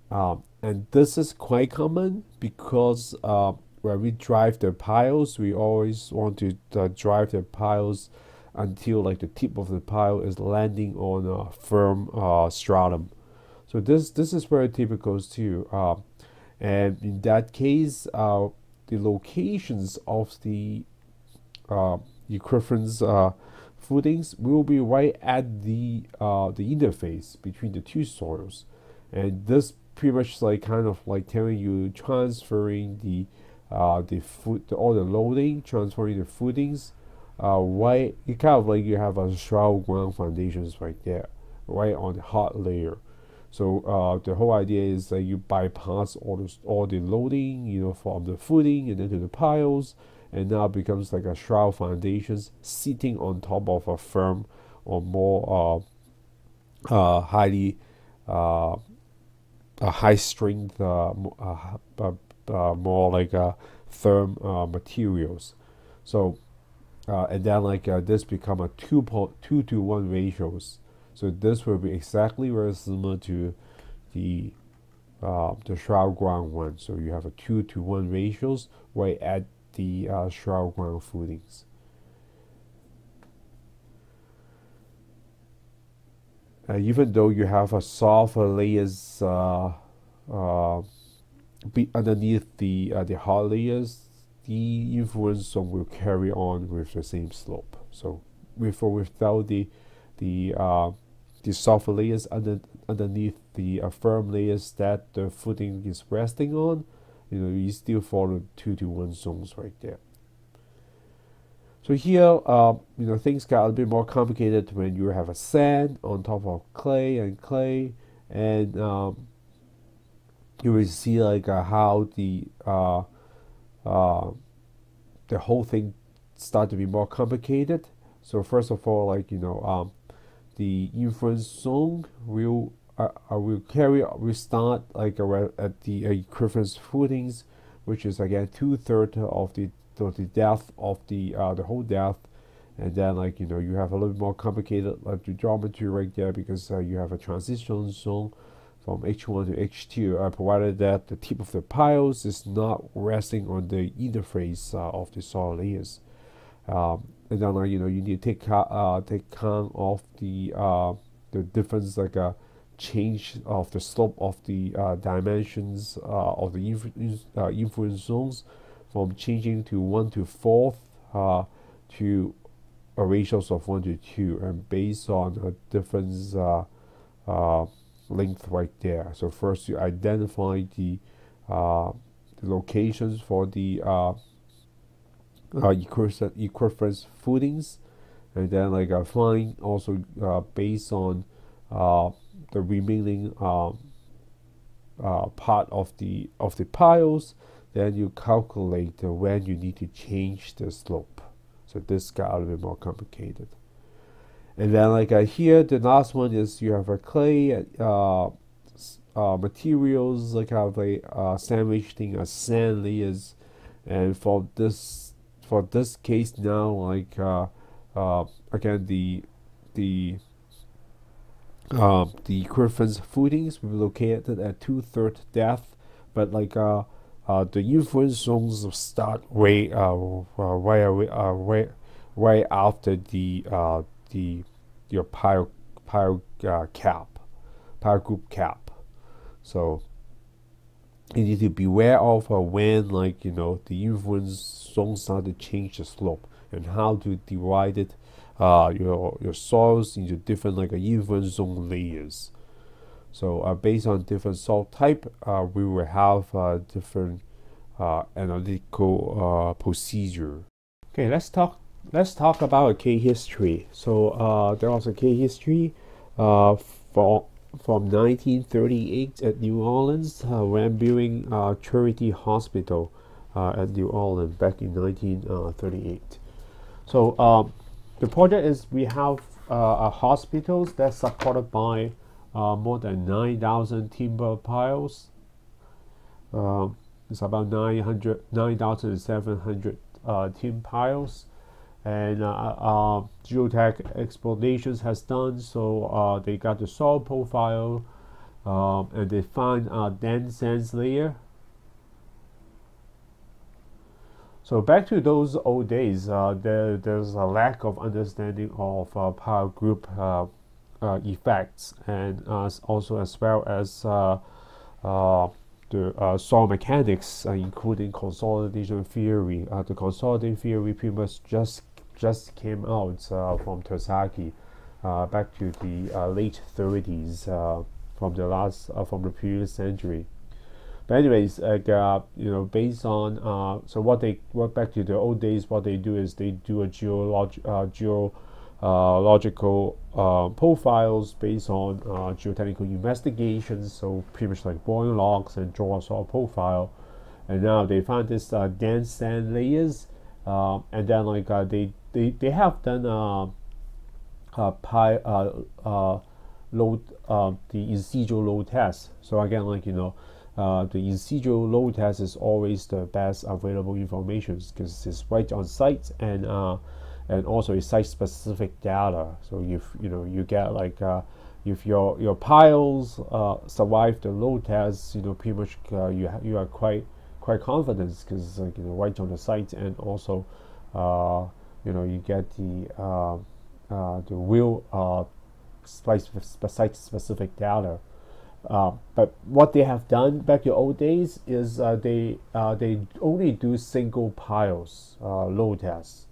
And this is quite common because when we drive the piles, we always want to drive the piles until like the tip of the pile is landing on a firm stratum. So this is very typical too. And in that case, the locations of the equivalence footings will be right at the interface between the two soils, and this pretty much kind of telling you transferring all the loading, transferring the footings right. It kind of you have a shallow ground foundations right there, right on the hot layer. So the whole idea is that you bypass all the loading, from the footing and then to the piles, and now becomes like a shroud foundations sitting on top of a firm or more highly high strength, more like firm materials. So and then this become a 2:1 ratios. So this will be exactly very similar to the shroud ground one. So you have a 2:1 ratios right at the shroud ground footings. Even though you have a softer layers underneath the hard layers, the influence zone will carry on with the same slope. So with or without the softer layers underneath the firm layers that the footing is resting on, you still follow 2:1 zones right there. So here, things got a little bit more complicated when you have a sand on top of clay, and you will see how the whole thing start to be more complicated. So first of all, the influence zone will start at the equivalence footings, which is again 2/3 of the depth of the whole depth, and then you have a little bit more complicated the geometry right there, because you have a transition zone from H1 to H2, provided that the tip of the piles is not resting on the interface of the soil layers. And then you need to take count of the difference, change of the slope of the dimensions of the influence zones, from changing to 1:4 to a ratios of 1:2, and based on a difference length right there. So first you identify the locations for the equivalence footings, and then find also based on the remaining part of the piles, then you calculate when you need to change the slope. So this got a little bit more complicated. And then here, the last one is you have a clay materials, have a sandwiched in a sand layers, and for this case now, again the equivalence footings will be located at 2/3 depth, but the influence zones start way right after your pile group cap. So you need to beware of when the influence zone start to change the slope, and how to divide it your soils into different influence zone layers. So based on different soil type, we will have different analytical procedure. Okay, let's talk about a K history. So there was a K history from 1938 at New Orleans, when building Charity Hospital at New Orleans back in 1938. So the project is, we have a hospitals that's supported by more than 9,000 timber piles. It's about 9,700 tin piles, and geotech explorations has done. So they got the soil profile, and they find a dense sands layer. So back to those old days, there's a lack of understanding of pile group effects, and also as well as the soil mechanics, including consolidation theory. The consolidation theory pretty much just came out from Tersaki back to the late 30s, from the previous century. But anyways, based on so what back to the old days, what they do is they do a geological profiles based on geotechnical investigations. So pretty much like boring logs, and draw a soil profile. And now they find this dense sand layers, and then they have done load the in situ load test. So again, the in situ load test is always the best available information, because it's right on site, and also it's site specific data. So if you get if your piles survive the load test, pretty much you are quite confident, because right on the site, and also you get the real site specific data. But what they have done back in the old days is they only do single piles load tests.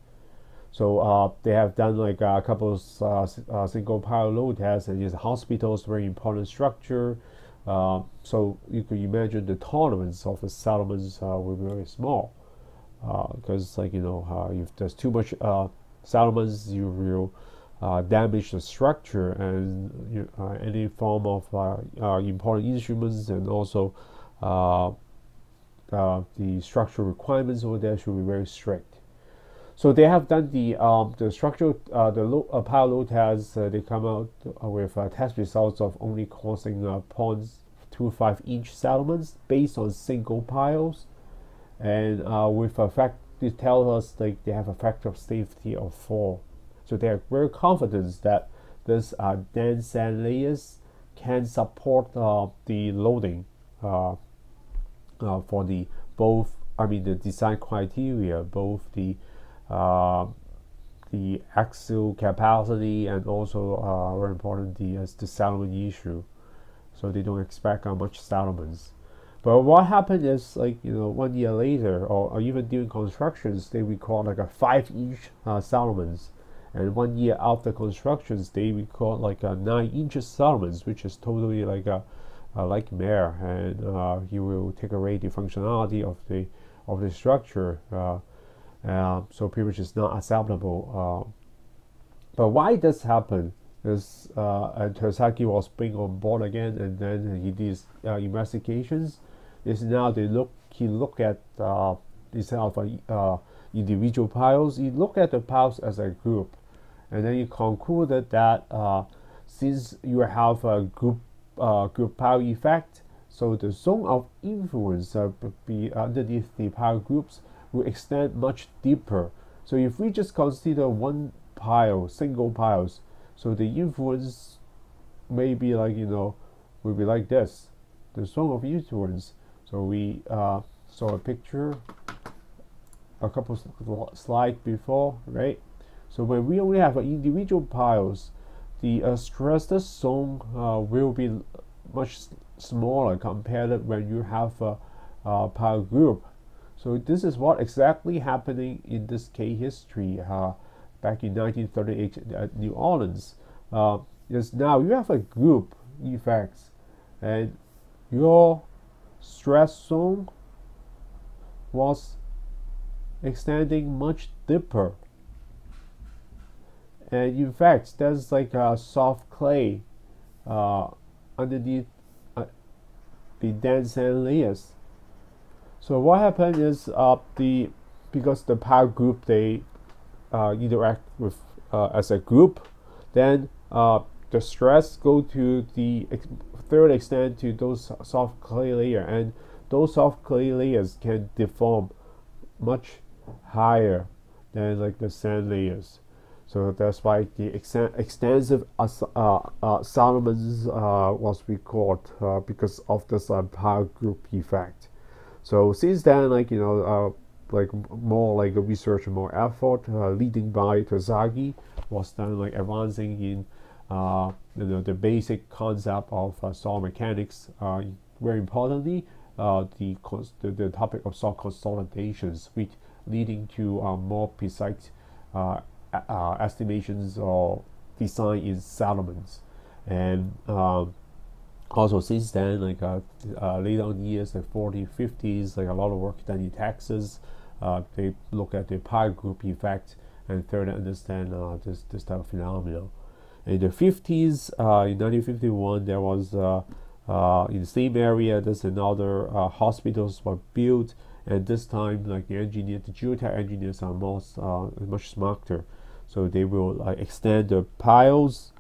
So they have done a couple of single pile load tests, and the hospital is a very important structure. So you could imagine the tolerance of the settlements will be very small, because if there's too much settlements, you will damage the structure, and any form of important instruments, and also the structural requirements over there should be very strict. So they have done the structural pile load tests. They come out with test results of only causing 0.25 inch settlements based on single piles, and with a fact, it tells us they have a factor of safety of 4. So they are very confident that this dense sand layers can support the loading for the design criteria, both the axial capacity, and also very important, the settlement issue. So they don't expect much settlements. But what happened is 1 year later, or even during constructions, they record a 5-inch settlements. And 1 year after constructions, they record 9-inch settlements, which is totally a nightmare, and you will take away the functionality of the structure. So pretty much it's not acceptable. But why this happen is Tersaki was bring on board again, and then he did investigations. Is now he look at instead of individual piles, he look at the piles as a group, and then he concluded that since you have a group pile effect, so the zone of influence be underneath the pile groups will extend much deeper. So if we just consider one pile, single piles, so the influence may be will be like this, the zone of influence. So we saw a picture a couple slides before, right? So when we only have individual piles, the stress zone will be much smaller compared to when you have a pile group. So this is what exactly happening in this case history back in 1938 at New Orleans. Is now you have a group effects, and your stress zone was extending much deeper. And in fact, there's like a soft clay underneath the dense sand layers. So what happened is because the pile group they interact with as a group, then the stress go to the third extent to those soft clay layer, and those soft clay layers can deform much higher than like the sand layers. So that's why the extensive settlements was recorded because of this pile group effect. So since then, like like more like a research, more effort, leading by Terzaghi, was done like advancing in the basic concept of soil mechanics. Very importantly, the topic of soil consolidations, which leading to more precise estimations or design in settlements. And also since then, like later on years, like 40s, 50s, like a lot of work done in Texas. They look at the pile group effect and further understand this type of phenomenon. In the 50s, in 1951, there was in the same area, there's another hospitals were built, and this time, like the geotech engineers are much smarter, so they will extend the piles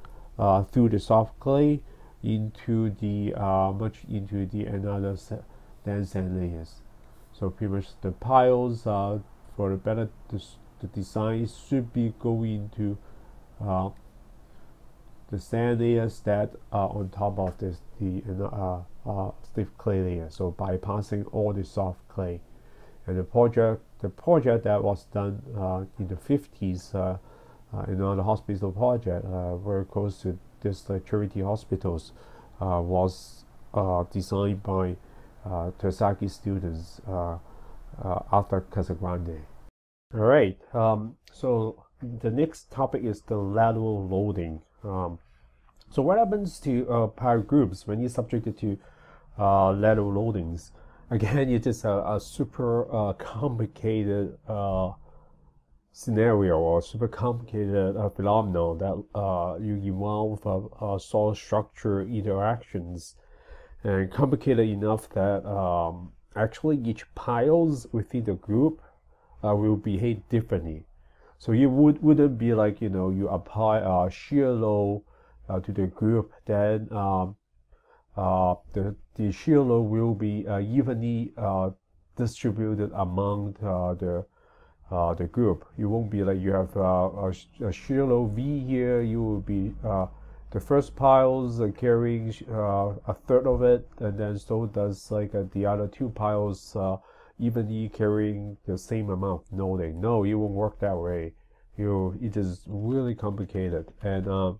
through the soft clay into the another dense sand layers. So pretty much the piles for the better the design should be going to the sand layers that are on top of the stiff clay layer, so bypassing all the soft clay. And the project that was done in the 50s, another hospital project very close to this charity hospitals, was designed by Terzaghi students after Casagrande. All right, so the next topic is the lateral loading. So what happens to pile groups when you're subjected to lateral loadings? Again, it is a super complicated scenario or super complicated phenomenon that you involve soil structure interactions, and complicated enough that actually each piles within the group will behave differently. So you wouldn't be like you apply a shear load to the group, then the shear load will be evenly distributed among the group. You won't be like you have a shear load V here. You will be the first piles carrying a third of it, and then so does like the other two piles evenly carrying the same amount of loading. No, it won't work that way. It is really complicated. And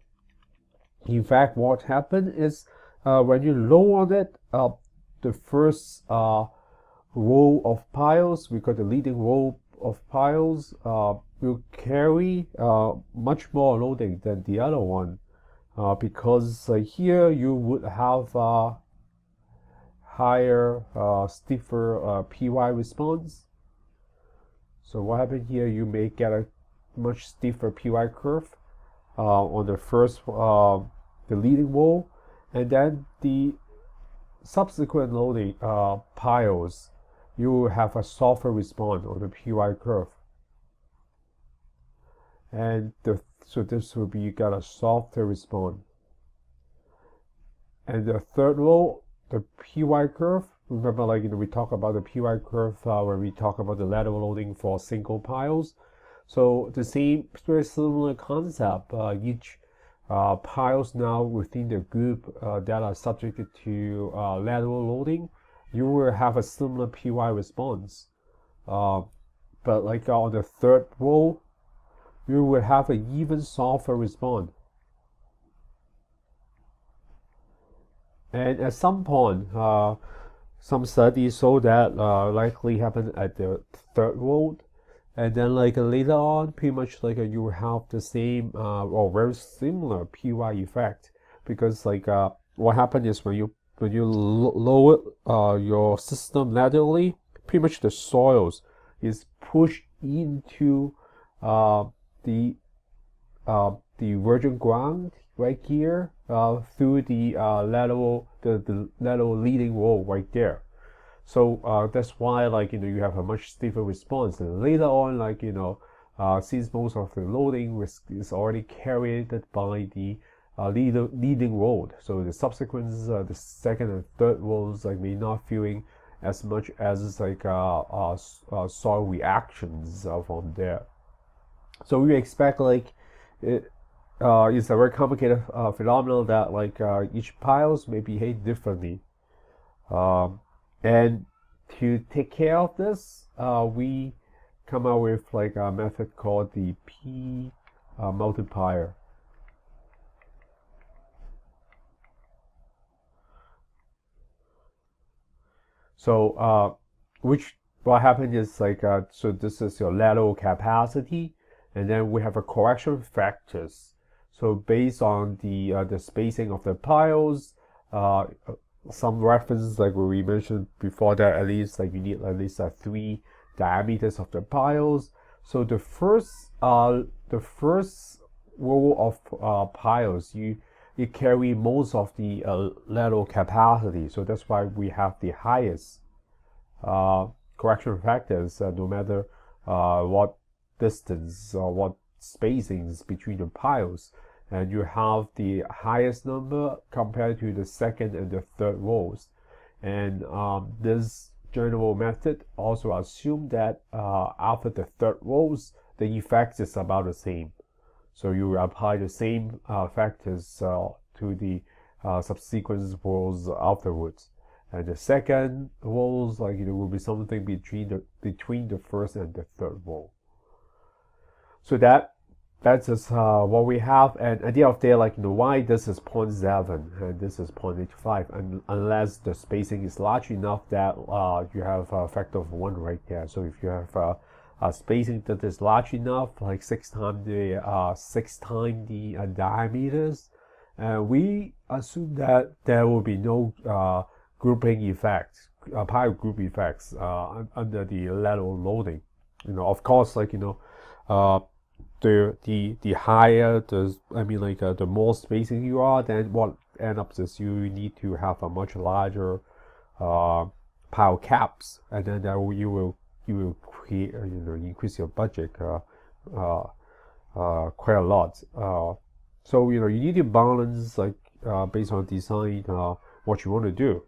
in fact, what happened is when you load on it, the first row of piles, we call the leading row of piles, will carry much more loading than the other one, because here you would have higher, stiffer PY response. So what happened here? You may get a much stiffer PY curve on the first, the leading row, and then the subsequent loading piles, you will have a softer response on the PY curve. And so this will be, you got a softer response. And the third row, the PY curve, remember like we talk about the PY curve when we talk about the lateral loading for single piles. So the same, very similar concept. Each piles now within the group that are subjected to lateral loading, you will have a similar PY response. But like on the third row, you would have an even softer response. And at some point, some studies show that likely happen at the third volt, and then like later on, pretty much like you will have the same or very similar PY effect, because like what happens is when you lower your system laterally, pretty much the soils is pushed into the virgin ground right here through the lateral leading wall right there. So that's why like you have a much stiffer response. And later on, like since most of the loading is already carried by the leading load, so the subsequent the second and third loads like may not feeling as much as like soil reactions from there. So we expect like it's a very complicated phenomenon that like each piles may behave differently. And to take care of this, we come up with like a method called the P multiplier. So what happened is like so this is your lateral capacity, and then we have a correction factors. So based on the spacing of the piles, some references like we mentioned before that at least like you need at least 3 diameters of the piles. So the first row of piles you carry most of the lateral capacity, so that's why we have the highest correction factors no matter what distance or what spacings between the piles, and you have the highest number compared to the second and the third rows. And this general method also assumes that after the third rows the effect is about the same. So you apply the same factors to the subsequent rows afterwards, and the second rows like will be something between the first and the third row. So that's just what we have. And at the end of the day, like why this is 0.7 and this is 0.85, and unless the spacing is large enough that you have a factor of 1 right there. So if you have a spacing that is large enough, like 6 times the diameters, we assume that there will be no grouping effects, pile group effects under the lateral loading. Of course, like the higher the more spacing you are, then what ends up is you need to have a much larger pile caps, and then you will create increase your budget quite a lot. So you need to balance like based on design what you want to do.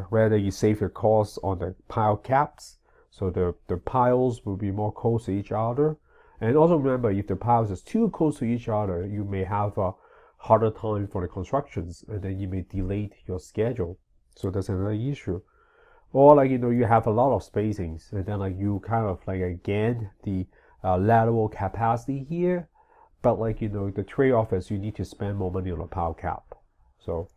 Whether you save your costs on the pile caps, so the piles will be more close to each other. And also remember, if the piles is too close to each other, you may have a harder time for the constructions, and then you may delay your schedule. So that's another issue. Or like you have a lot of spacings, and then like you kind of like gain the lateral capacity here, but like the trade-off is you need to spend more money on a pile cap. So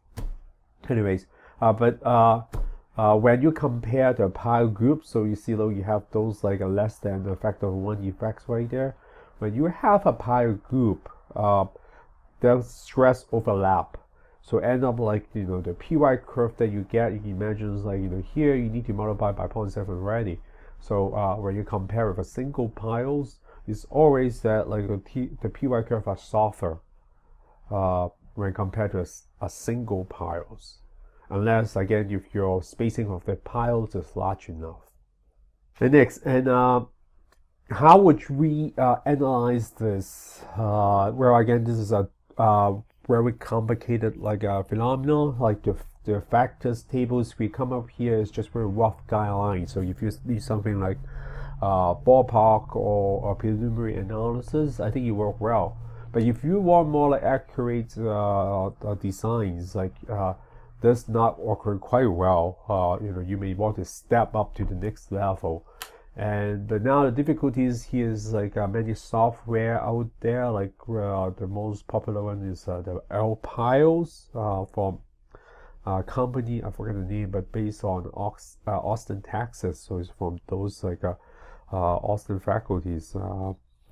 anyways, when you compare the pile groups, so you see you have those like less than a factor of 1 effects right there. When you have a pile group, the stress overlap. So end up like the PY curve that you get, you can imagine like here you need to multiply by 0.7 already. So when you compare with a single piles, it's always that like the PY curve are softer when compared to a single piles, unless again if your spacing of the piles is large enough. And next, and how would we analyze this? Well, again, this is a very complicated like phenomenon. Like the factors tables we come up here is just very rough guidelines. So if you need something like ballpark or preliminary analysis, I think it work well. But if you want more like accurate designs, like does not work quite well, you may want to step up to the next level But now the difficulties here is like many software out there, like the most popular one is the LPiles from company, I forget the name, but based on Austin, Texas. So it's from those like Austin faculties.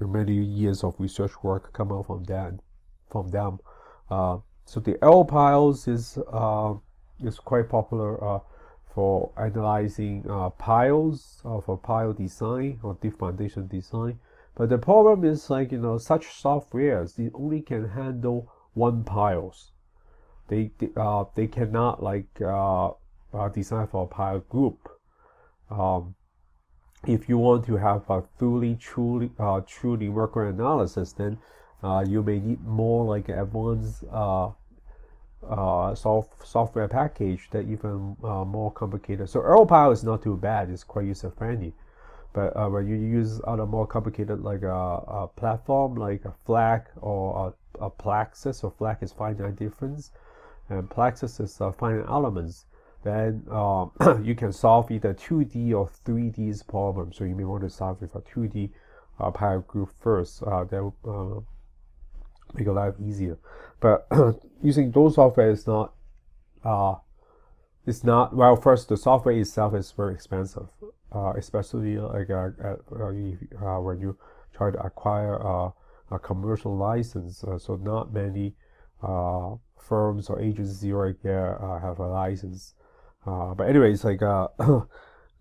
Many years of research work come out from them. So the LPiles is quite popular for analyzing piles, for pile design or deep foundation design. But the problem is, like, such softwares, they only can handle one piles. They cannot like design for a pile group. If you want to have a true numerical analysis, then you may need more like advanced software package that even more complicated. So LPile is not too bad; it's quite user friendly. But when you use other more complicated like a platform like a FLAC or a Plaxis, so FLAC is finite difference, and Plaxis is finite elements, then you can solve either 2D or 3D problem. So you may want to solve with a 2D pile group first. That will make a lot easier. But using those software is not. It's not well. First, the software itself is very expensive, especially like when you try to acquire a commercial license. So not many firms or agencies right there have a license. But anyways, like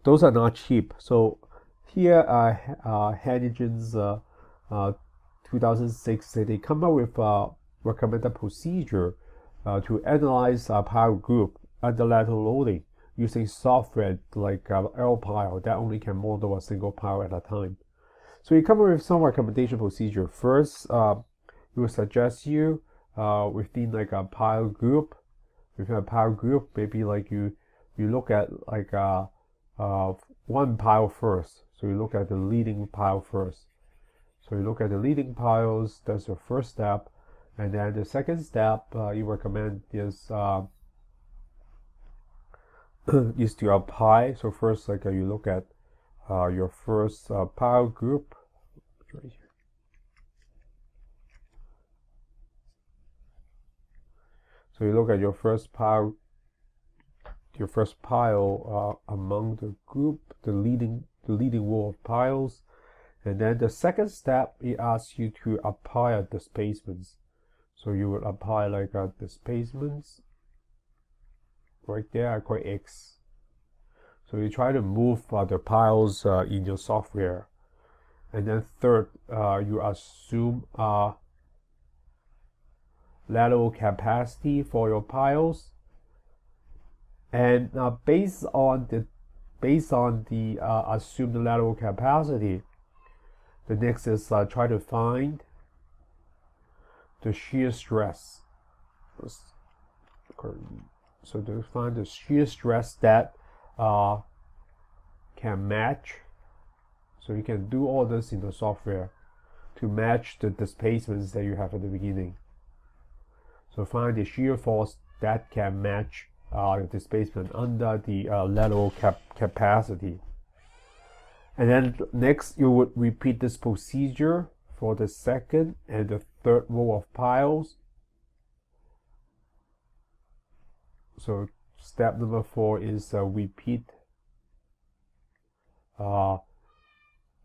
those are not cheap. So here, Hannigan's 2006, they come up with a recommended procedure to analyze a pile group under lateral loading using software like LPile that only can model a single pile at a time. So you come up with some recommendation procedure. First, it will suggest you within like a pile group, maybe like you look at like one pile first. So you look at the leading pile first. So you look at the leading piles. That's your first step, and then the second step you recommend is is to apply. So first, like you look at your first pile group. Right here. So you look at your first pile. Your first pile among the group, the leading row of piles, and then the second step it asks you to apply a displacements. So you would apply like a displacements right there. I call it X. So you try to move the piles in your software, and then third, you assume lateral capacity for your piles. And based on the assumed lateral capacity, the next is try to find the shear stress. So to find the shear stress that can match. So you can do all this in the software to match the displacements that you have at the beginning. So find the shear force that can match the displacement under the lateral capacity. And then next you would repeat this procedure for the second and the third row of piles. So step number 4 is repeat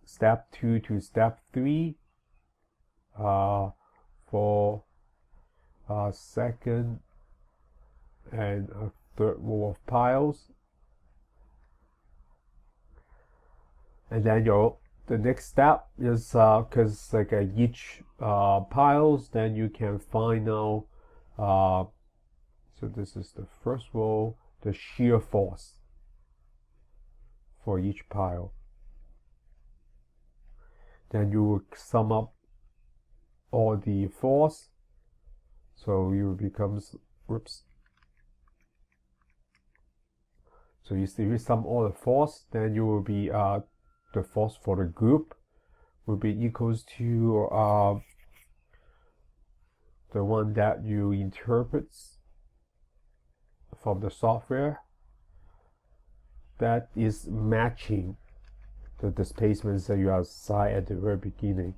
step 2 to step 3 for second and a third row of piles. And then the next step is because like each piles, then you can find out so this is the first row, the shear force for each pile. Then you will sum up all the force, so you becomes So if you sum all the force, then you will be the force for the group will be equals to the one that you interpret from the software that is matching the displacements that you assign at the very beginning.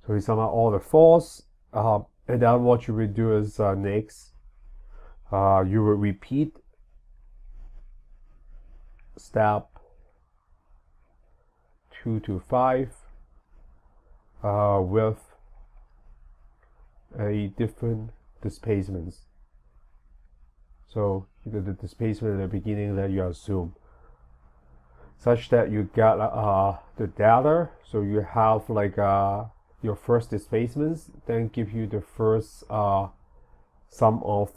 So we sum out all the force, and then what you will do is next, you will repeat step 2 to 5 with a different displacements. So the displacement at the beginning that you assume, such that you get the data. So you have like your first displacements, then give you the first sum of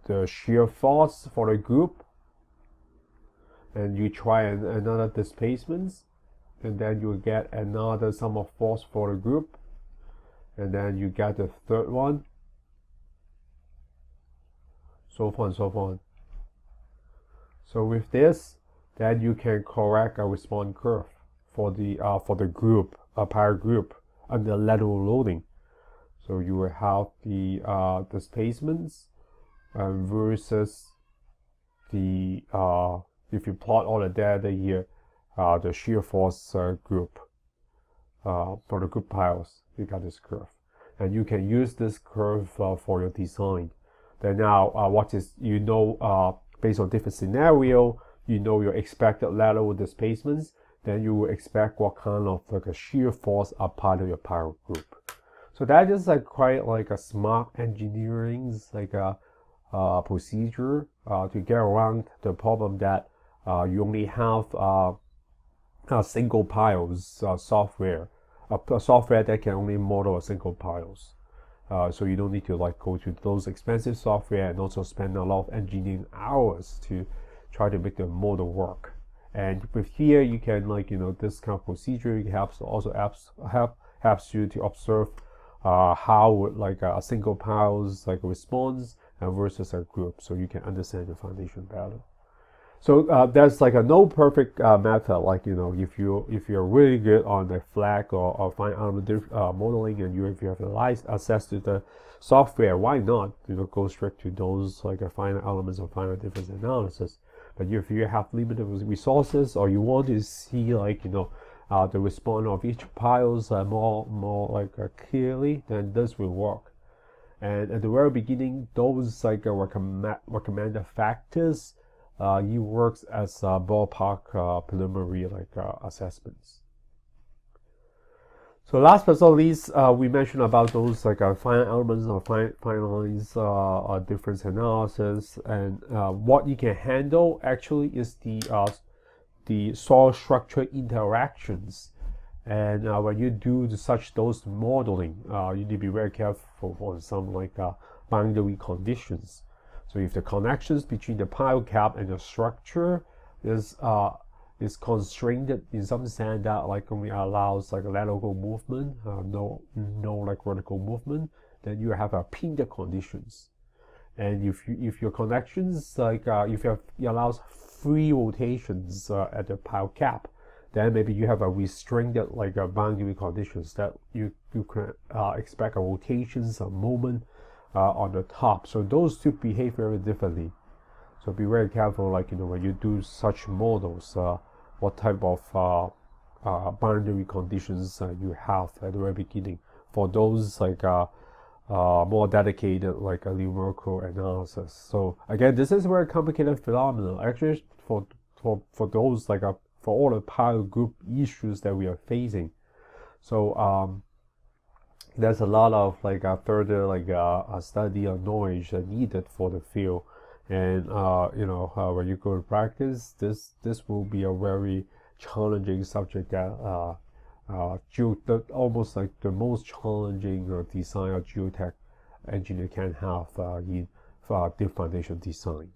the shear force for the group, and you try another displacements, and then you get another sum of force for the group, and then you get the third one, so on and so on. So with this, then you can correct a response curve for the group, a power group under lateral loading. So you will have the displacements versus the if you plot all the data here, the shear force group for the group piles, you got this curve, and you can use this curve for your design. Then now, what is based on different scenario, your expected lateral displacements. Then you will expect what kind of like a shear force are part of your power group. So that is like quite like a smart engineering like a procedure to get around the problem that you only have single piles software, a software that can only model a single piles. So you don't need to like go to those expensive software and also spend a lot of engineering hours to try to make the model work. And with here, you can this kind of procedure helps you to observe how like a single piles like responds versus a group, so you can understand the foundation better. So there's like a no perfect method. Like if you're really good on the flag or fine element modeling, and if you have the access to the software, why not go straight to those like a finite elements or finite difference analysis? But if you have limited resources, or you want to see like the response of each piles more like clearly, then this will work. And at the very beginning, those like recommended factors it works as ballpark preliminary assessments. So last but not least, we mentioned about those like finite elements or finite difference analysis, and what you can handle actually is the soil structure interactions. And when you do those modeling, you need to be very careful on some like boundary conditions. So if the connections between the pile cap and the structure is constrained in some sense that like only allows like lateral movement, no like vertical movement, then you have a pinned conditions. And if your connections like if it allows free rotations at the pile cap, then maybe you have a restricted like boundary conditions that you can expect a rotations, a moment on the top. So those two behave very differently. So be very careful, like when you do such models, what type of boundary conditions you have at the very beginning for those like more dedicated like a numerical analysis. So again, this is a very complicated phenomenon. Actually, for those like for all the pile group issues that we are facing. So there's a lot of like further like a study or knowledge needed for the field. And when you go to practice, this will be a very challenging subject that almost like the most challenging design a geotech engineer can have in deep foundation design.